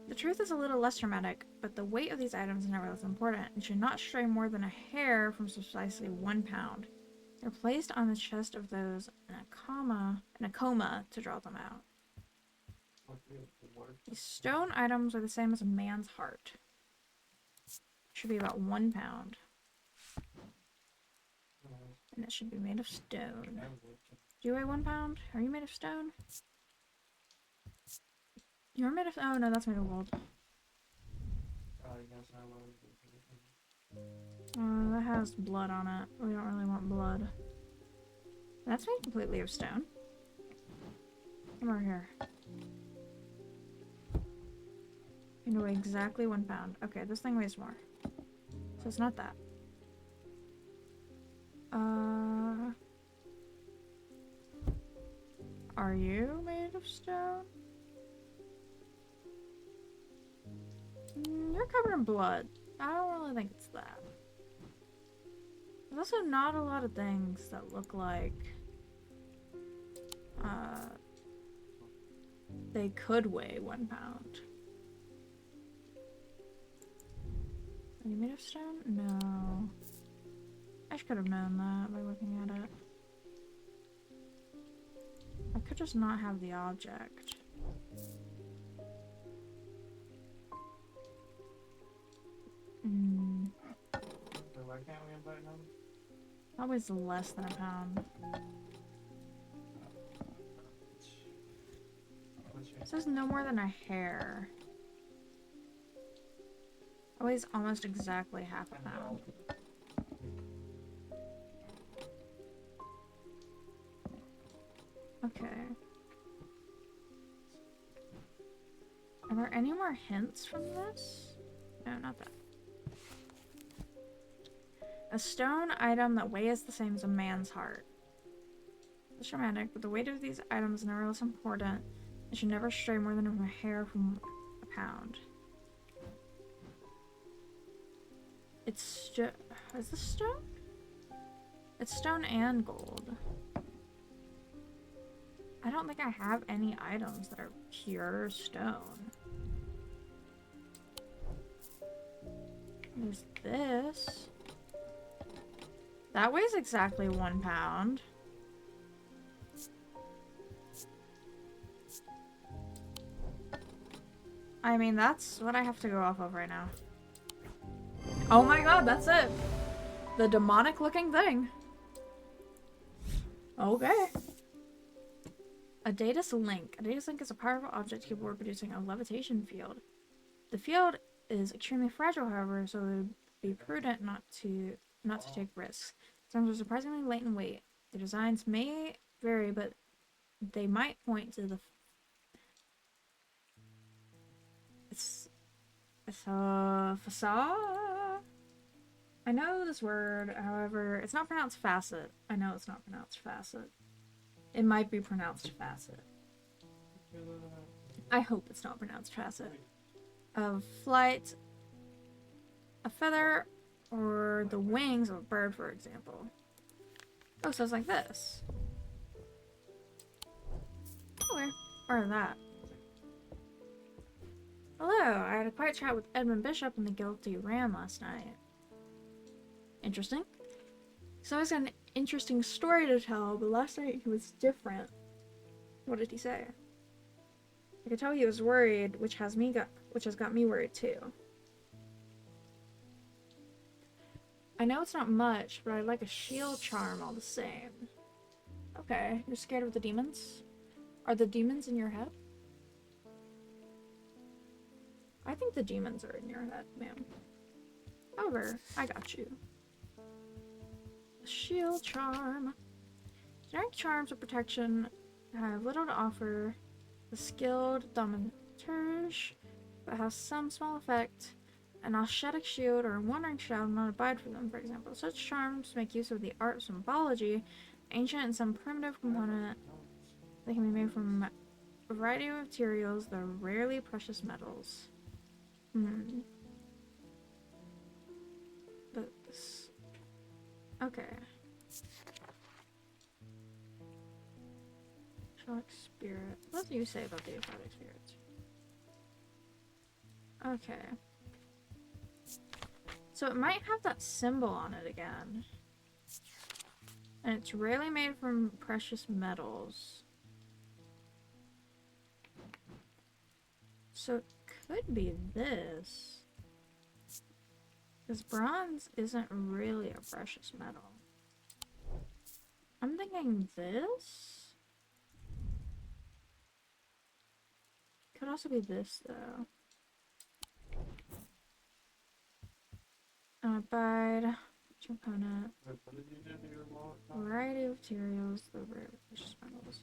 The truth is a little less dramatic, but the weight of these items is never less important and should not stray more than a hair from precisely 1 pound. They're placed on the chest of those in a coma to draw them out. These stone items are the same as a man's heart. Should be about 1 pound. And it should be made of stone. Do you weigh 1 pound? Are you made of stone? You're made of... Oh no, that's made of gold. That has blood on it. We don't really want blood. That's made completely of stone. Come over here. You know, weigh exactly 1 pound. Okay, this thing weighs more. So it's not that. Are you made of stone? You're covered in blood. I don't really think it's that. There's also not a lot of things that look like they could weigh 1 pound. Are you made of stone? No. I could have known that by looking at it. I could just not have the object. So why can't we invite him? Always less than 1 pound. It says no more than a hair. It weighs almost exactly half a pound. Okay. Are there any more hints from this? No, not that. A stone item that weighs the same as a man's heart. It's romantic, but the weight of these items is never less important. It should never stray more than a hair from a pound. It's is this stone? It's stone and gold. I don't think I have any items that are pure stone. There's this. That weighs exactly 1 pound. I mean, that's what I have to go off of right now. Oh my god, that's it. The demonic looking thing. Okay. A Datus Link. A Datus Link is a powerful object capable of producing a levitation field. The field is extremely fragile, however, so it would be prudent not to take risks. Some are surprisingly light in weight. The designs may vary, but they might point to the it's a facade. I know this word, however, it's not pronounced facet. I know it's not pronounced facet. It might be pronounced facet. I hope it's not pronounced facet. Of flight, a feather, or the wings of a bird, for example. Oh, so it's like this. Okay. Or that. Hello, I had a quiet chat with Edmund Bishop and the Guilty Ram last night. Interesting. He's always got an interesting story to tell, but last night he was different. What did he say? I could tell he was worried, which has got me worried too. I know it's not much, but I'd like a shield charm all the same. Okay, you're scared of the demons? Are the demons in your head? I think the demons are in your head, ma'am. However, I got you. A shield charm. Generic charms of protection have little to offer the skilled dominateur, but have some small effect. An ascetic shield or a wandering shadow will not abide for them, for example. Such charms make use of the art of symbology, ancient and some primitive component. They can be made from a variety of materials, though rarely precious metals. But this... Okay. Exotic spirit. What do you say about the exotic spirits? Okay. So it might have that symbol on it again. And it's rarely made from precious metals. So it could be this. Because bronze isn't really a precious metal. I'm thinking this? Could also be this, though. Abide, component, variety of materials, the rare precious metals.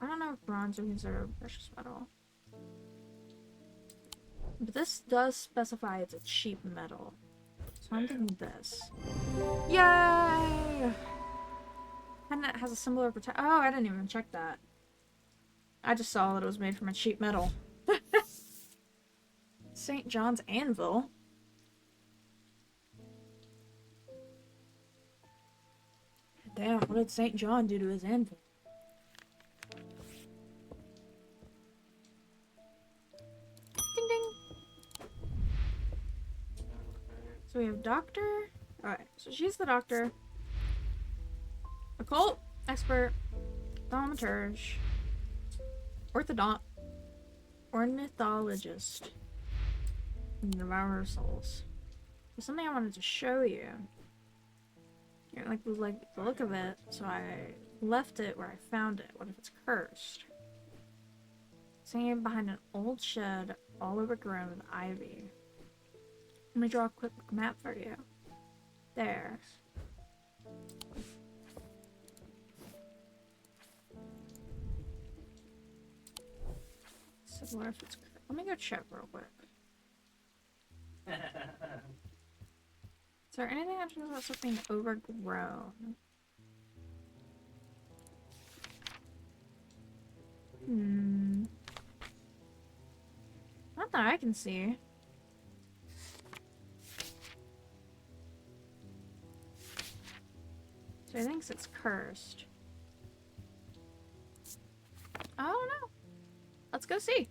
I don't know if bronze is considered a precious metal. But this does specify it's a cheap metal. So I'm thinking this. Yay! And it has a symbol of protection. Oh, I didn't even check that. I just saw that it was made from a cheap metal. St. John's Anvil. Damn, what did St. John do to his anvil? Ding ding! So we have doctor. Alright, so she's the doctor. Occult expert. Thaumaturge. Ornithologist. And devourer of souls. There's something I wanted to show you. I like the look of it, so I left it where I found it. What if it's cursed? It's hanging behind an old shed, all overgrown with ivy. Let me draw a quick map for you. There. So what if it's... Let me go check real quick. Is there anything that shows about stuff being overgrown? Not that I can see. So I think it's cursed. I don't know. Let's go see.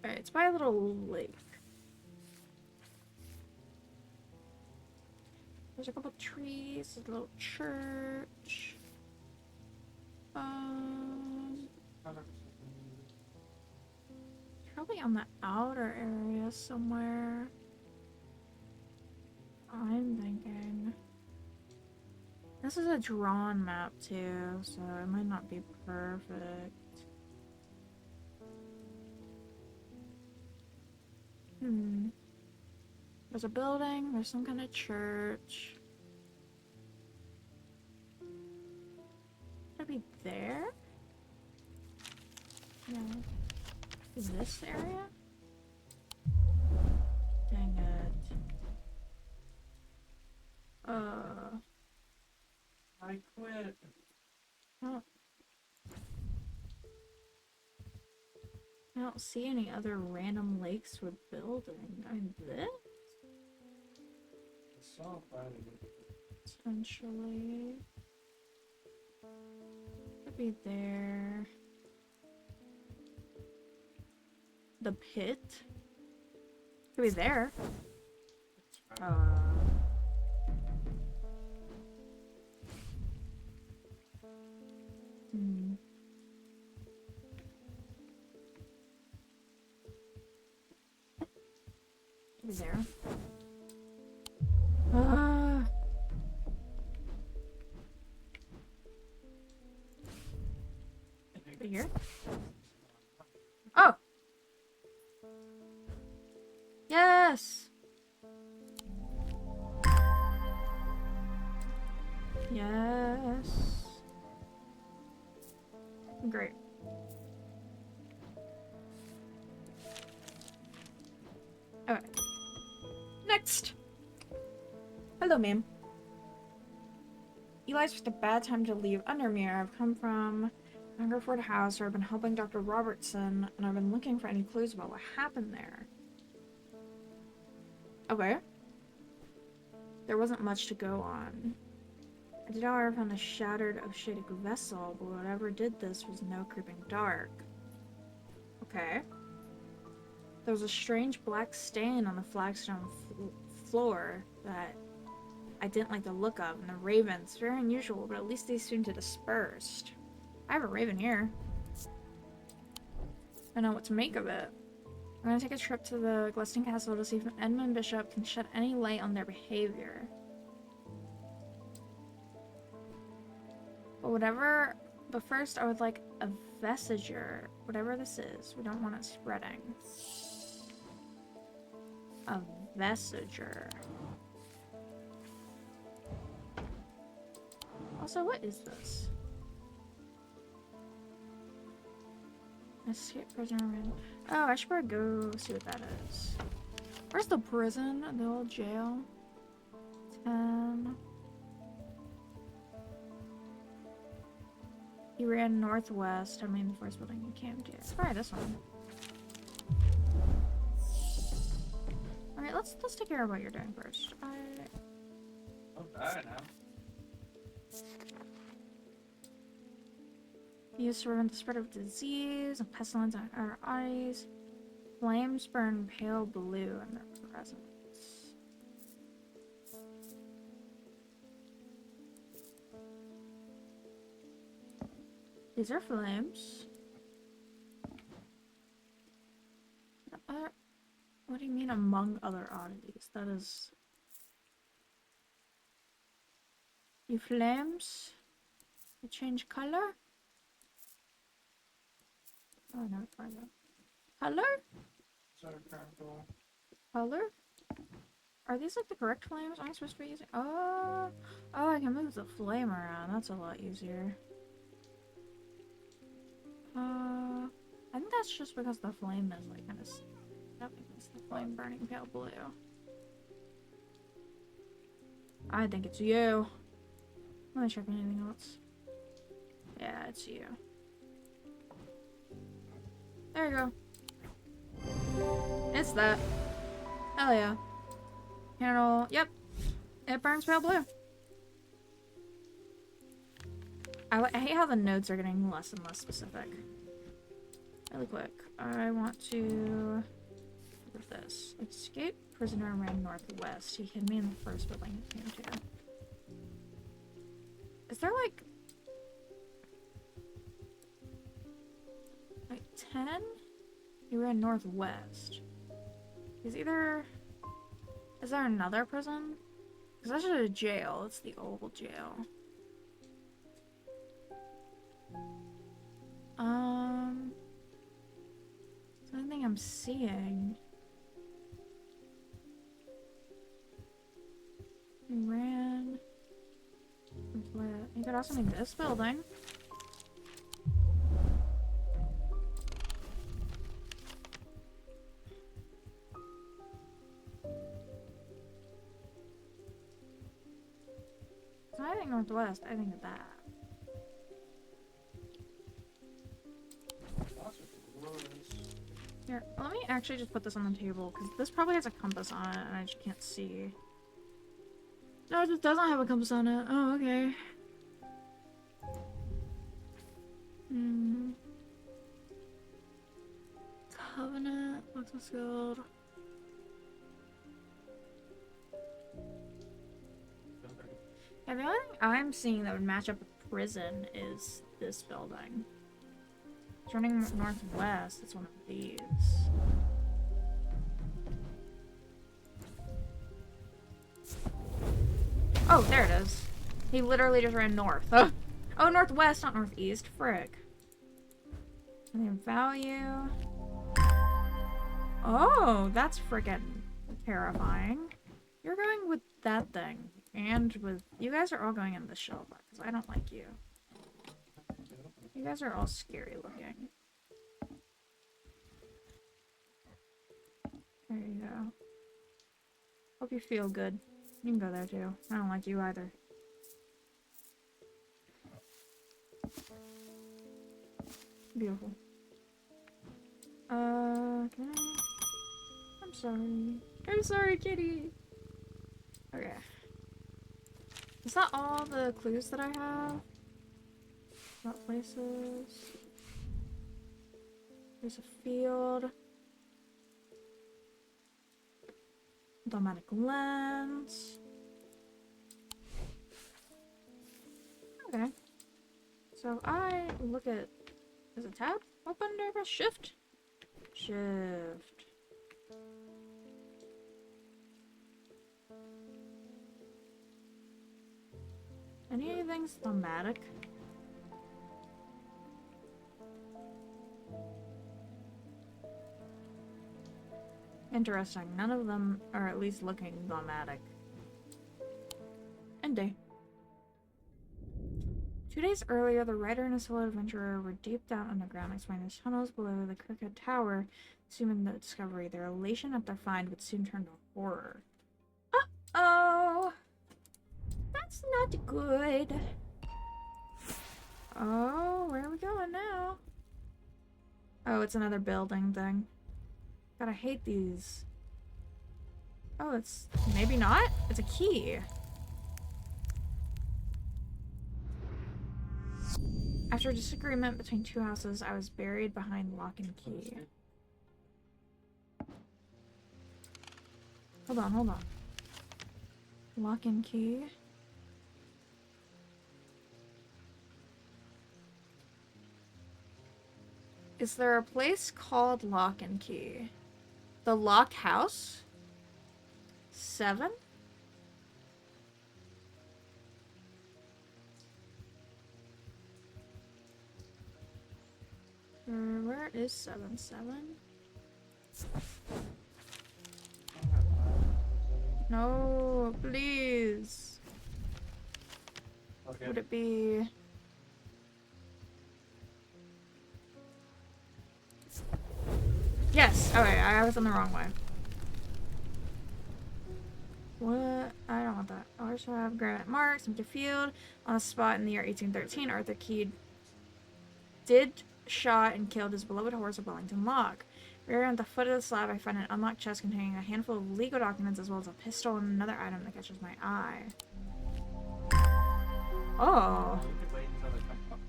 Alright, it's by a little lake. There's a couple trees, there's a little church. Probably on the outer area somewhere. I'm thinking. This is a drawn map too, so it might not be perfect. There's a building, there's some kind of church. Should I be there? No. Is this area? Dang it. I quit. Oh. I don't see any other random lakes with building. I mean, this? It's so funny. Potentially. Could be there. The pit? Could be there. Could be there. Could be here. Oh! Yes! Yes. Great. Okay. Next! Hello, ma'am. Eli's just a bad time to leave Undermere. I've come from Hungerford House, where I've been helping Dr. Robertson, and I've been looking for any clues about what happened there. Okay. There wasn't much to go on. I did, however, find a shattered Oceanic vessel, but whatever did this was no creeping dark. Okay. There was a strange black stain on the flagstone floor that I didn't like the look of, and the ravens, very unusual, but at least they seemed to dispersed. I have a raven here. I know what to make of it. I'm gonna take a trip to the Gluston Castle to see if Edmund Bishop can shed any light on their behavior. But first I would like a vestiger, whatever this is. We don't want it spreading. A vestiger. Also, what is this? Escape prisoner room. Oh, I should probably go see what that is. Where's the prison? The old jail? 10. He ran northwest. I mean, the first building you came to. It's probably this one. Alright, let's take care of what you're doing first. I'll die now. Used to prevent the spread of disease and pestilence on our eyes. Flames burn pale blue in their presence. These are flames. What do you mean among other oddities? That is... You flames? You change color? Oh, no, find that. Color? So critical. Color? Are these like the correct flames? Am I supposed to be using? Oh, oh, I can move the flame around. That's a lot easier. I think that's just because the flame is like kind of. That makes the flame burning pale blue. I think it's you. Let me check anything else. Yeah, it's you. There you go. It's that. Hell yeah. Candle. Yep. It burns pale blue. I hate how the notes are getting less and less specific. Really quick. I want to look at this. Escape prisoner ran northwest. He hid me in the first building he came to. Is there like 10? He ran northwest. He's either... Is there another prison? Because that's just a jail. It's the old jail. Is there anything I'm seeing? He ran... He could also mean this building. So I think northwest, I think of that. Here, let me actually just put this on the table, because this probably has a compass on it, and I just can't see. No, it just doesn't have a compass on it. Oh, okay. Covenant, Locksmith's Guild. Yeah, the only thing I'm seeing that would match up with prison is this building. Turning northwest, it's one of these. Oh, there it is. He literally just ran north. Oh, northwest, not northeast. Frick. And then value. Oh, that's freaking terrifying. You're going with that thing. And with... You guys are all going in the shelter, because I don't like you. You guys are all scary looking. There you go. Hope you feel good. You can go there too. I don't like you either. Beautiful. Can I... I'm sorry. I'm sorry, kitty! Okay. Is that all the clues that I have? About places? There's a field. Dogmatic lens. Okay. So I look at... Is it tab? Open or press shift? Shift. Anything's thematic? Interesting. None of them are at least looking thematic. End day. 2 days earlier, the writer and his fellow adventurer were deep down underground, exploring the tunnels below the Crooked Tower. Assuming the discovery, their elation at their find would soon turn to horror. Uh-oh! That's not good. Oh, where are we going now? Oh, it's another building thing. God, I hate these. Oh, it's... Maybe not? It's a key. After a disagreement between two houses, I was buried behind lock and key. Hold on, hold on. Lock and key? Is there a place called Lock and Key? The Lock House? 7? Where is 7? 7? No, please. Okay. Would it be... Yes! Okay, I was in the wrong way. What? I don't want that. I also have granite marks, empty field. On a spot in the year 1813, Arthur Keed did shot and killed his beloved horse of Wellington Lock. Buried at the foot of the slab, I find an unlocked chest containing a handful of legal documents as well as a pistol and another item that catches my eye. Oh. You could wait until they come up.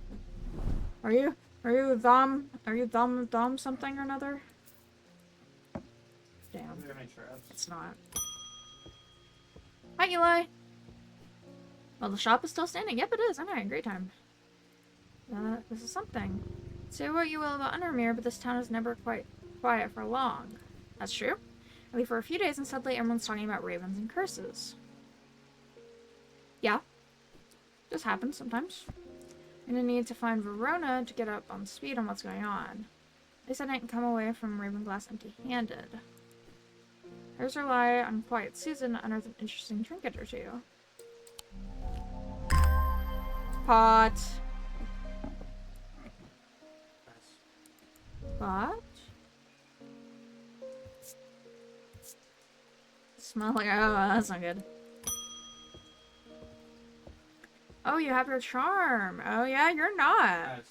Are you Dom something or another? Damn. They're gonna make traps. It's not. Hi, Eli. Well, the shop is still standing. Yep, it is. I'm having a great time. This is something. Say what you will about Undermere, but this town is never quite quiet for long. That's true. I leave for a few days, and suddenly everyone's talking about ravens and curses. Yeah. This happens sometimes. I'm gonna need to find Verona to get up on speed on what's going on. At least I didn't come away from Ravenglass empty-handed. Here's rely on quiet Susan to unearth an interesting trinket or two. Pot. Pot? Smell like, oh, that's not good. Oh, you have your charm. Oh yeah, you're not. Nice.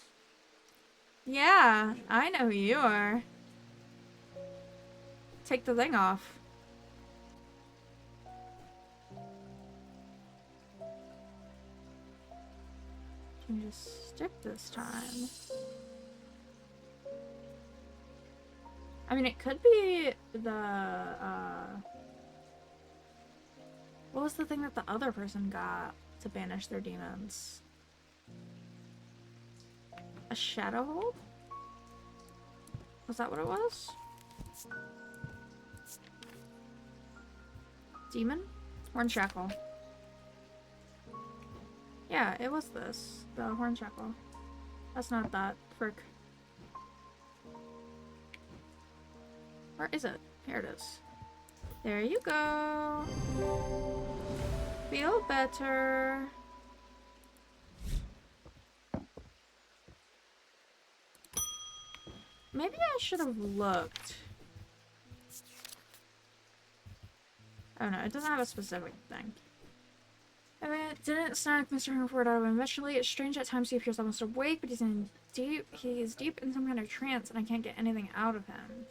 Yeah, I know who you are. Take the thing off. Can you just stick this time? I mean, it could be the, what was the thing that the other person got to banish their demons? A shadow hold? Was that what it was? Demon? Horn shackle. Yeah, it was this. The horn shackle. That's not that. Frick. Where is it? Here it is. There you go. Feel better. Maybe I should have looked. Oh no, it doesn't have a specific thing. I mean, it didn't snap Mr. Herford out of him eventually. It's strange at times he appears almost awake, but he's deep in some kind of trance and I can't get anything out of him.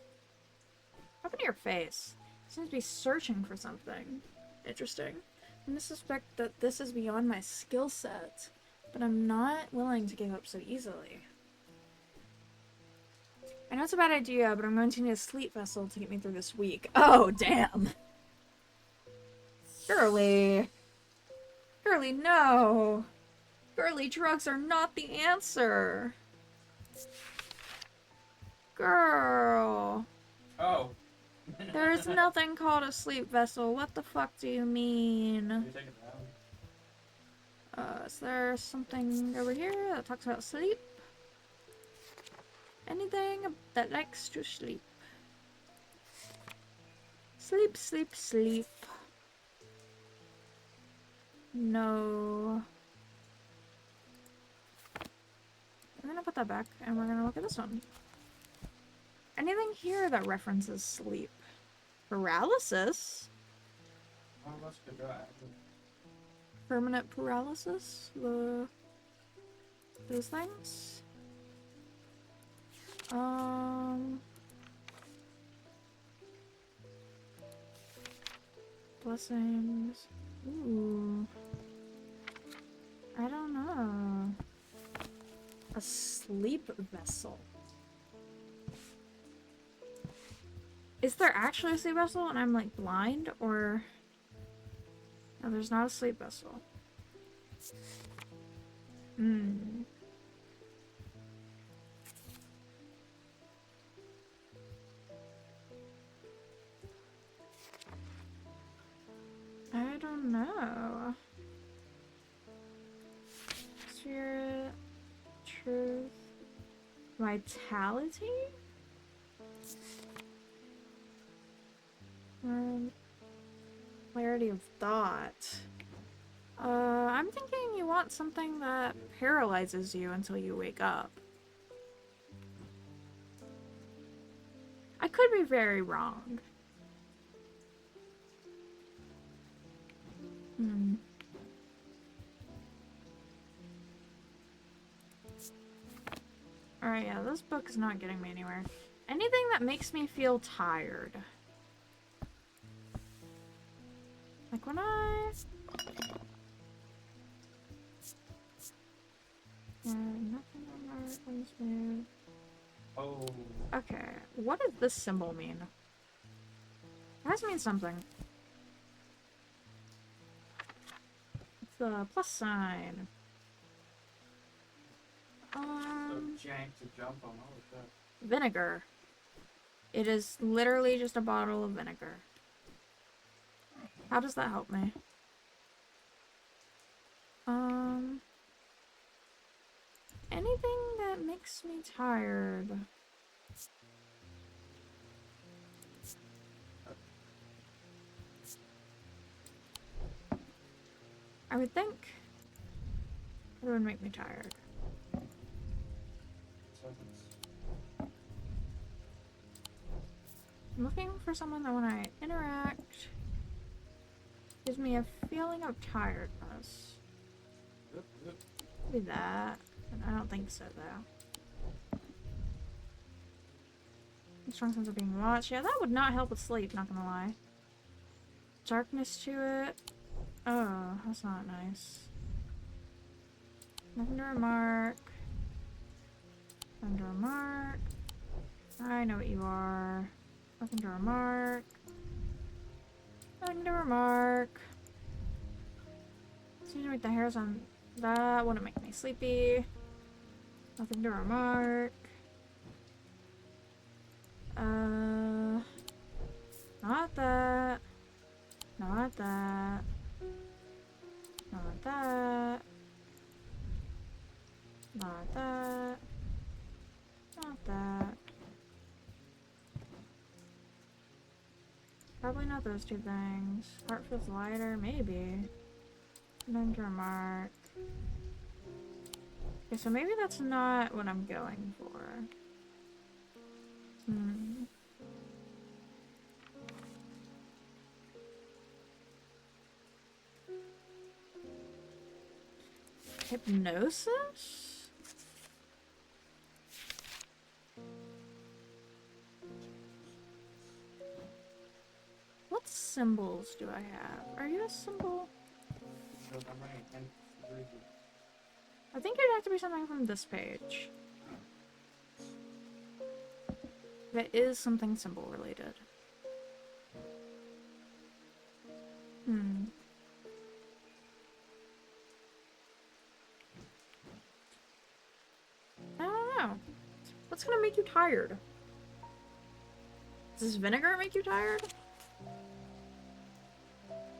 Open your face. He seems to be searching for something. Interesting. I suspect that this is beyond my skill set, but I'm not willing to give up so easily. I know it's a bad idea, but I'm going to need a sleep vessel to get me through this week. Oh, damn! Girly! Girly, no! Girly, drugs are not the answer! Girl! Oh. There's nothing called a sleep vessel. What the fuck do you mean? You take it down. Is there something over here that talks about sleep? Anything that likes to sleep? Sleep, sleep, sleep. No. I'm gonna put that back and we're gonna look at this one. Anything here that references sleep? Paralysis? Oh, let's go back. Permanent paralysis? Those things? Blessings. Ooh. I don't know. A sleep vessel. Is there actually a sleep vessel and I'm like blind, or... No, there's not a sleep vessel. Hmm. I don't know. Spirit, truth, vitality? Clarity of thought. I'm thinking you want something that paralyzes you until you wake up. I could be very wrong. Alright, yeah, this book is not getting me anywhere. Anything that makes me feel tired. Like when I... nothing on smooth. Oh. Okay, what does this symbol mean? It has to mean something. It's a plus sign. So jank to jump on. What was that? Vinegar. It is literally just a bottle of vinegar. How does that help me? Anything that makes me tired. I would think it would make me tired. I'm looking for someone that when I interact gives me a feeling of tiredness. Maybe that. I don't think so though. A strong sense of being watched. Yeah, that would not help with sleep, not gonna lie. Darkness to it. Oh, that's not nice. Nothing to remark. Nothing to remark. I know what you are. Nothing to remark. Nothing to remark. Seems to make the hairs on that wouldn't make me sleepy. Nothing to remark. Not that. Not that. Not that. Not that. Not that. Probably not those two things. Heart feels lighter, maybe. Nothing to remark. Okay, so maybe that's not what I'm going for. Hypnosis? What symbols do I have? Are you a symbol? I think it'd have to be something from this page. That is something symbol related. I don't know. What's gonna make you tired? Does this vinegar make you tired?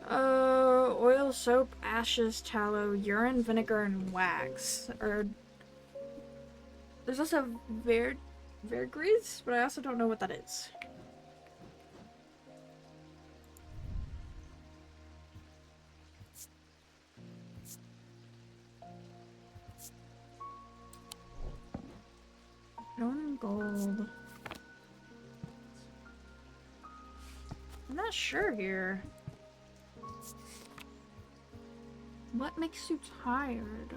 Oil, soap, ashes, tallow, urine, vinegar, and wax. There's also verdigris, but I also don't know what that is. Known gold. I'm not sure here. What makes you tired?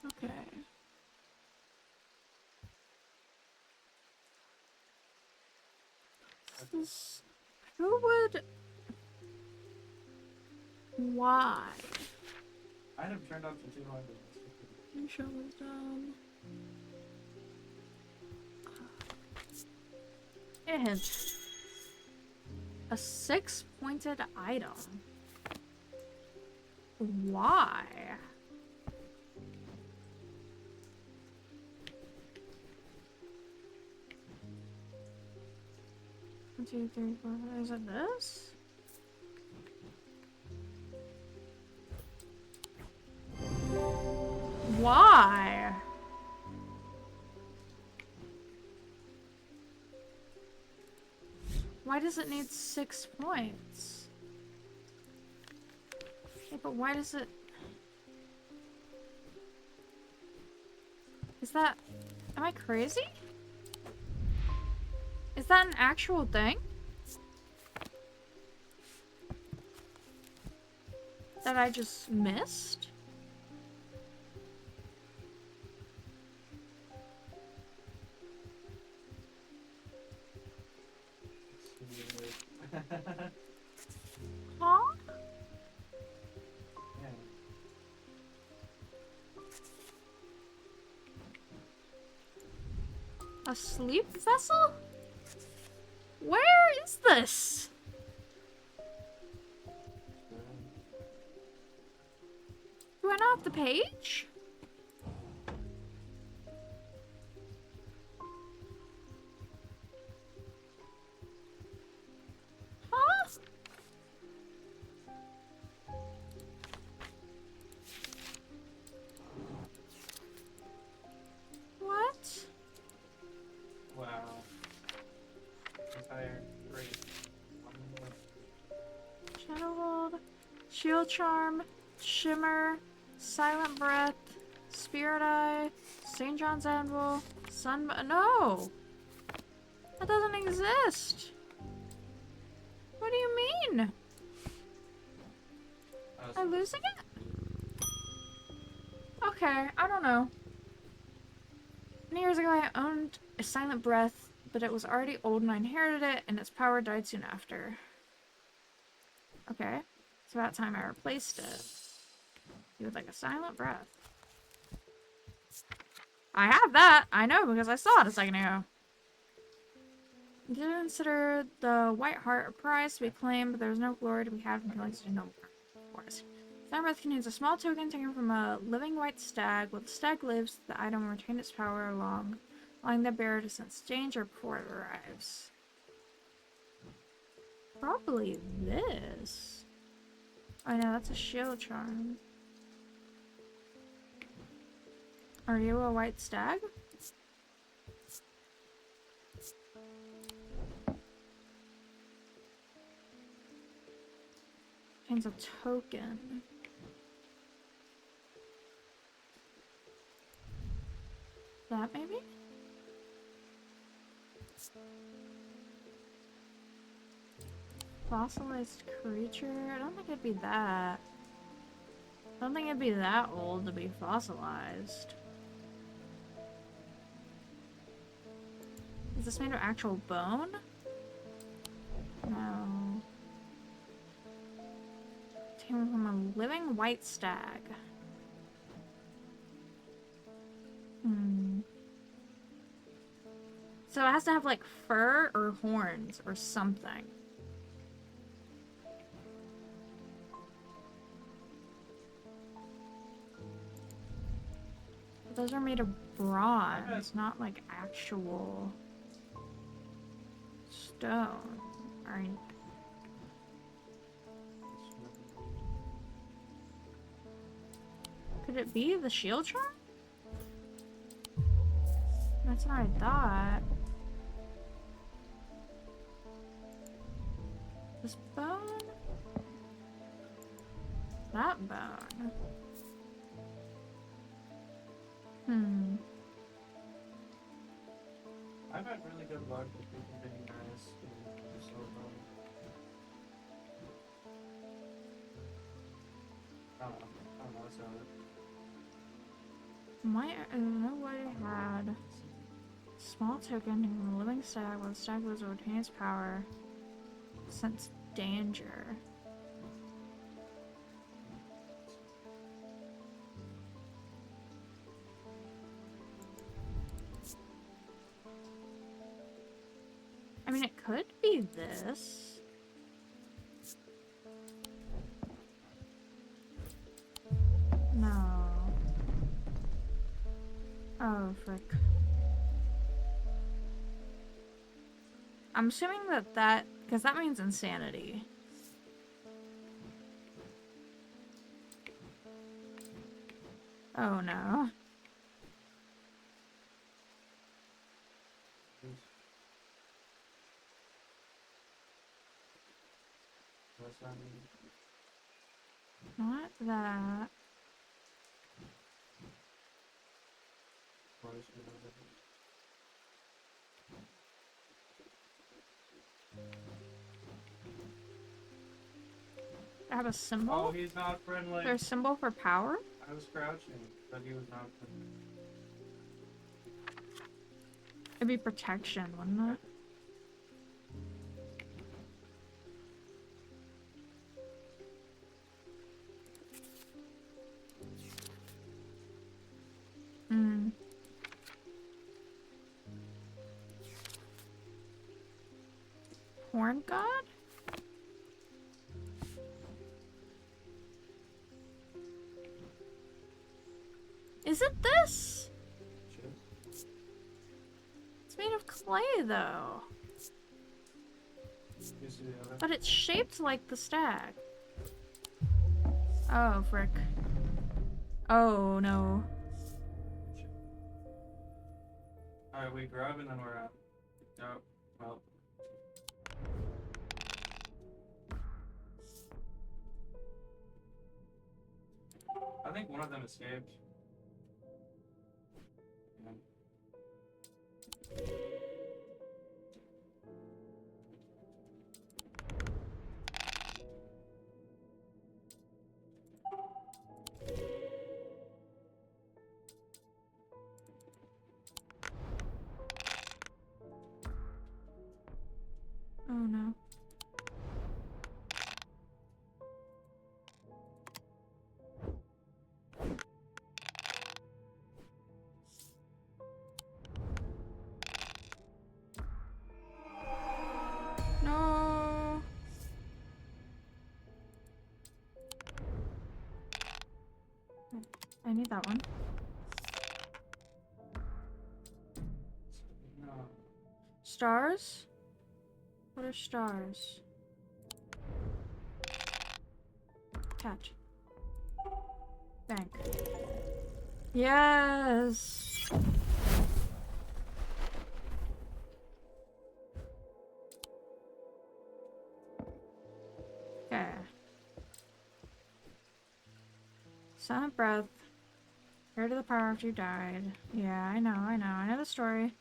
Okay. Who would... Why? Item turned out to 200. You show wisdom. A hint. A 6-pointed item. Why? 1, 2, 3, 4, 5. Is it this? Why? Why does it need 6 points? Yeah, but why does it... Is that... Am I crazy? Is that an actual thing? That I just missed? Huh? Yeah. A sleep vessel? Where is this? Do I not have the page? Huh? What? Wow. Entire great. Shadowhold, Shield Charm, Shimmer, Silent Breath, Spirit Eye, St. John's Anvil, No! That doesn't exist! What do you mean? Am I losing it? Okay, I don't know. Many years ago I owned a Silent Breath, but it was already old and I inherited it, and its power died soon after. Okay, it's about time I replaced it. It was like a Silent Breath. I have that! I know, because I saw it a second ago. You did consider the White Heart a prize to be claimed, but there was no glory to be had from killing such a noble forest. Silent Breath contains a small token taken from a living white stag. While the stag lives, the item will retain its power allowing the bearer to sense danger before it arrives. Probably this. Oh no, that's a shield charm. Are you a white stag? Contains a token. That maybe? Fossilized creature? I don't think it'd be that. I don't think it'd be that old to be fossilized. Is this made of actual bone? No. Taken from a living white stag. So it has to have like fur or horns or something. But those are made of bronze, not like actual stone. Alright. Could it be the shield charm? That's what I thought. This bone? That bone. I've had really good luck with people being nice to so long. I don't know what's on it. I don't know what it had. Small token from a living stag. While the stag lives, will retain its power. Sense danger. I mean, it could be this. No. Oh, frick. I'm assuming that because that means insanity. Oh no. I mean. Not that. What is it over I have a symbol? Oh, he's not friendly. There's a symbol for power? I was crouching, but he was not friendly. It'd be protection, wouldn't it? Hmm. Horn God? Is it this? Shit. It's made of clay, though. You see the other? But it's shaped like the stag. Oh, frick. Oh, no. Alright, we grab and then we're out. Oh, well. I think one of them escaped. Yeah. Oh, no. No. I need that one. No. Stars? What are stars? Catch. Bank. Yes! Okay. Silent breath. Heir to the power after you died. Yeah, I know. I know the story.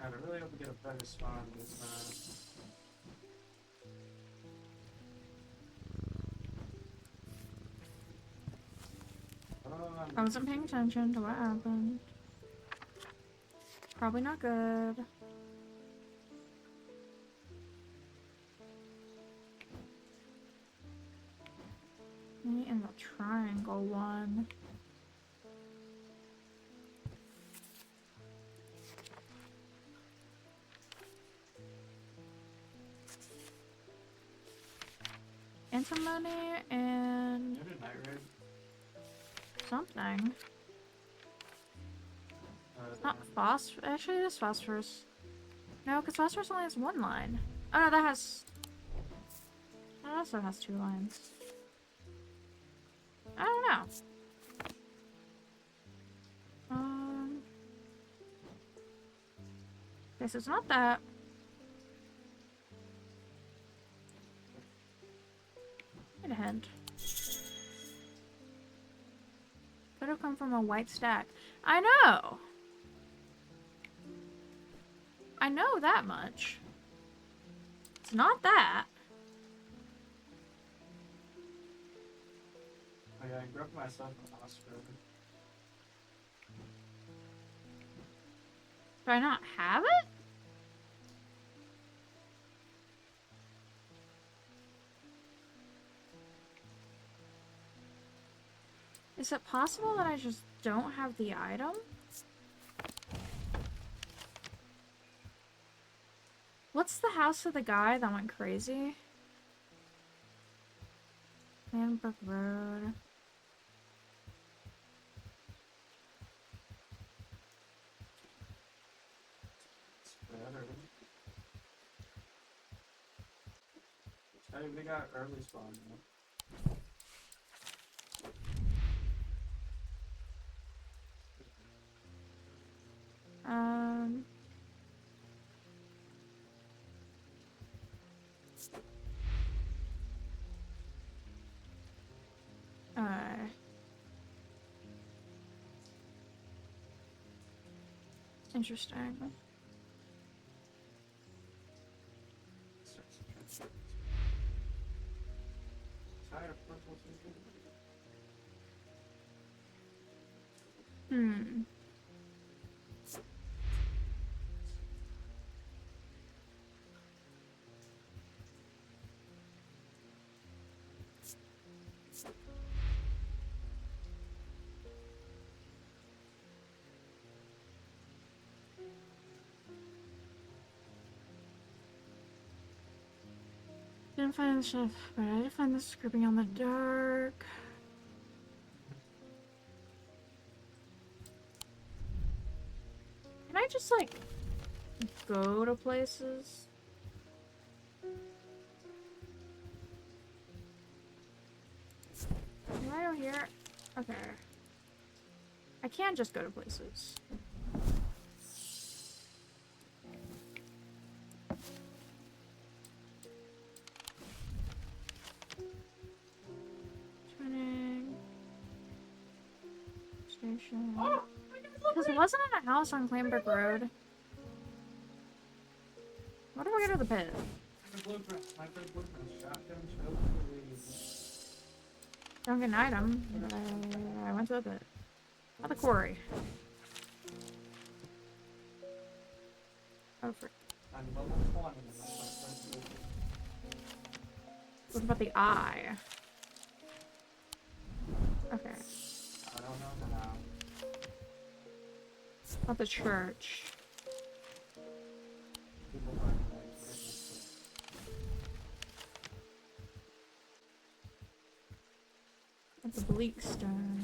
I really hope we get a better spawn this time. I wasn't paying attention to what happened. Probably not good. Me in the triangle one. Antimony and Did a night raid? something. Not phosphorus. Actually, it is phosphorus. No, because phosphorus only has one line. Oh, no, that has... That also has 2 lines. I don't know. Okay, so it's not that. Wait a hint. Could have come from a white stack. I know! I know that much. It's not that. Oh yeah, I grabbed myself an Oscar. Do I not have it? Is it possible that I just don't have the item? What's the house of the guy that went crazy? Manbrook Road. It's better. Hey, we got early spawn, man. Interesting. Tired of purple season? Hmm. Didn't find the chef, but I did find this creeping on the dark. Can I just, like, go to places? Right over here? Okay. I can just go to places. Turning. Station. Because wasn't it a house on Clambrook Road? What do we go to the pit? My blueprint. Shotgun, choke, Don't get an item. I went to the pit. Oh, the quarry. Oh, frick. I'm level 20. What about the eye? Okay. I don't know how. About the church. People find like At the bleak stone.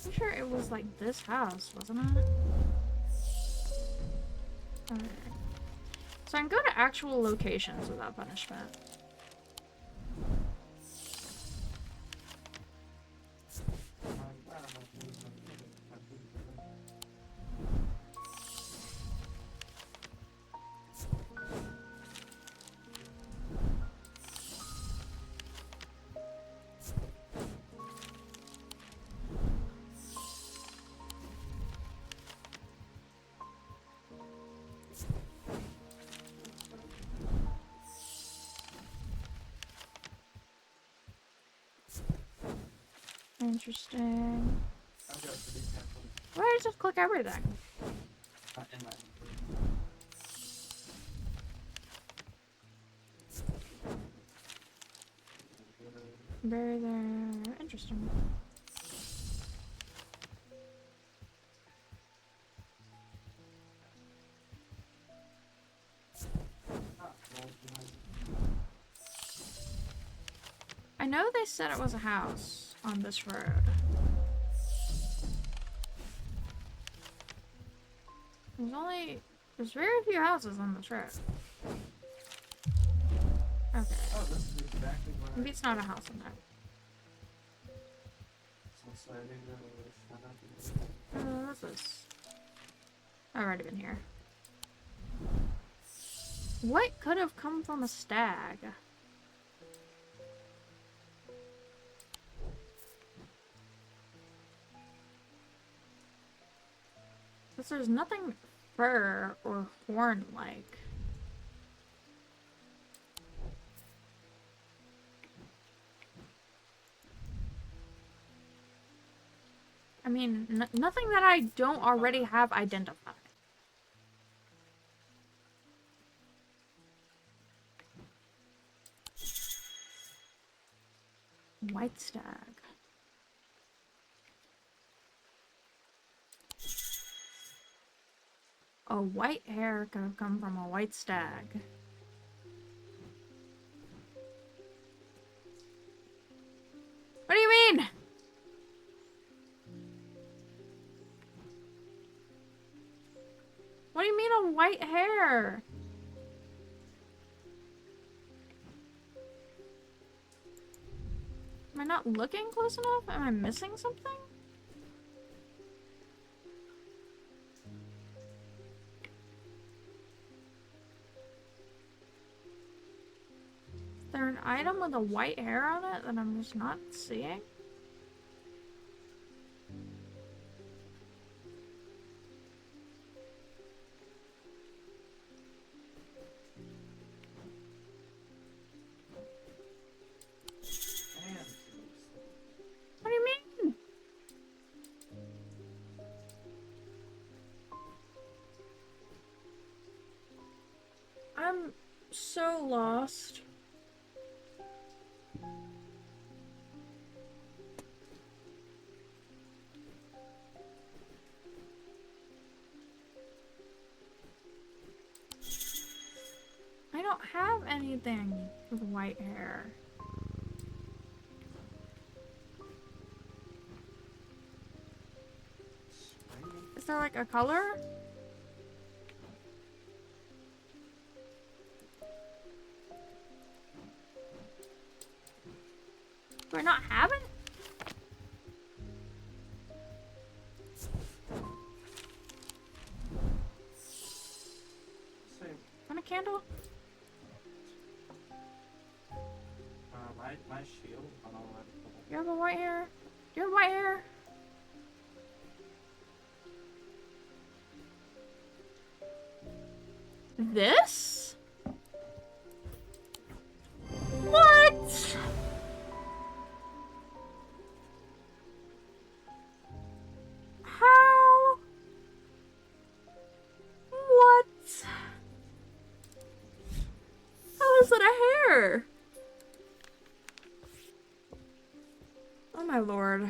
I'm sure it was like this house, wasn't it? Okay. So I can go to actual locations without punishment. Interesting. Why did I just click everything? Very there. Interesting. I know they said it was a house on this road. There's very few houses on this road. Okay. Oh, this is exactly where Maybe it's not a house in there. What's this? I've already been here. What could have come from a stag? Because there's nothing fur or horn-like. I mean, nothing that I don't already have identified. White stag. A white hair could have come from a white stag. What do you mean? What do you mean a white hair? Am I not looking close enough? Am I missing something? Is there an item with a white hair on it that I'm just not seeing? What do you mean? I'm so lost. I don't have anything with white hair. Is there like a color? Do I not have it? Want a candle? My shield. I don't know what You have a white hair? Do you have white hair? This? What? How? What? How is that a hair? Oh my lord.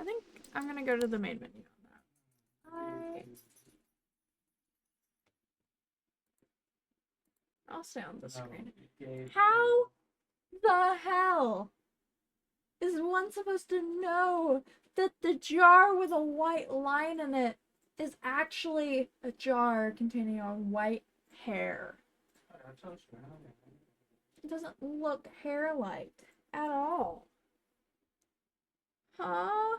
I think I'm gonna go to the main menu on that. I'll stay on the screen. How the hell is one supposed to know that the jar with a white line in it is actually a jar containing a white hair? It doesn't look hair-like at all. Huh?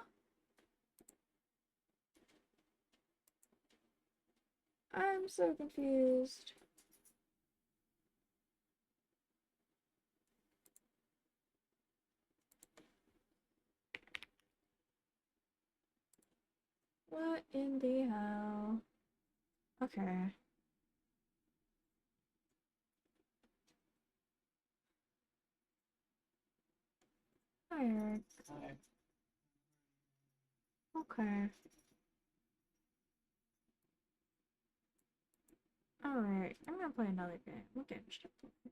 I'm so confused. What in the hell? Okay. Hi, Eric. Okay. Alright, I'm gonna play another game. What game should I play?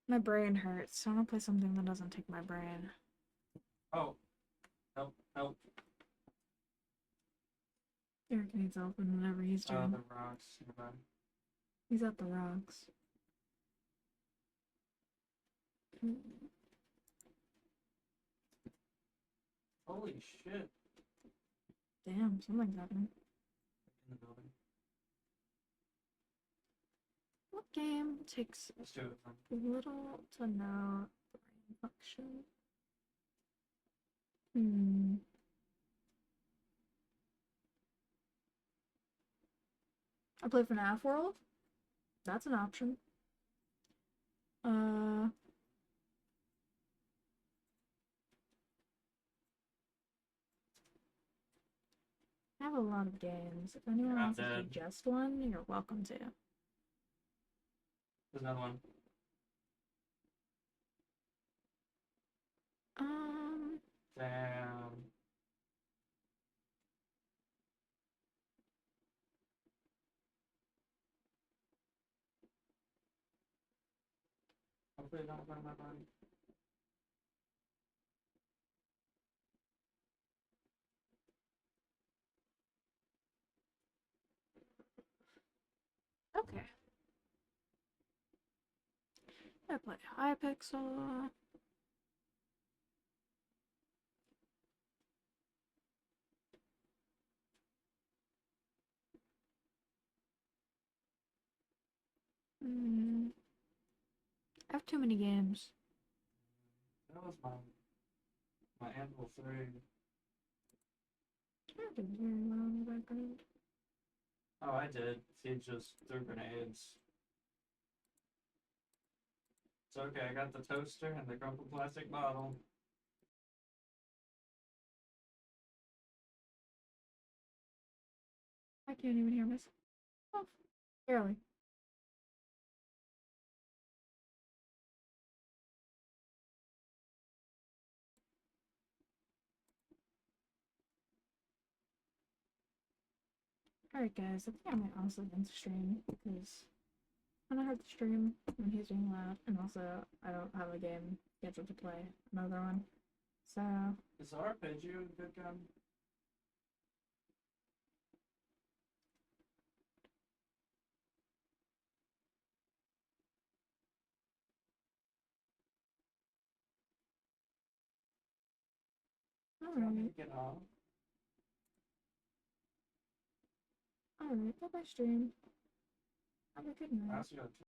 My brain hurts, so I'm gonna play something that doesn't take my brain. Oh. Help, help. Eric needs help in whatever he's doing. The rocks. He's at the rocks. Holy shit. Damn, something's happening. In the building. What game takes Let's do it. little to no brain function? I play FNAF World? That's an option. I have a lot of games. If anyone wants to suggest one, you're welcome to. There's another one. Damn. Hopefully don't burn my body. Okay. I play Hypixel. I have too many games. That was my Anvil 3. That didn't very well in the background. Oh, I did. He just threw grenades. It's okay, I got the toaster and the crumpled plastic bottle. I can't even hear myself. Oh, barely. Alright, guys, I think I might honestly end the stream because when I heard the stream when he's being loud, and also I don't have a game scheduled to play another one. So, Is arpeggio a good gun? alright, Get off. alright, bye bye, stream. Have a good I night. also got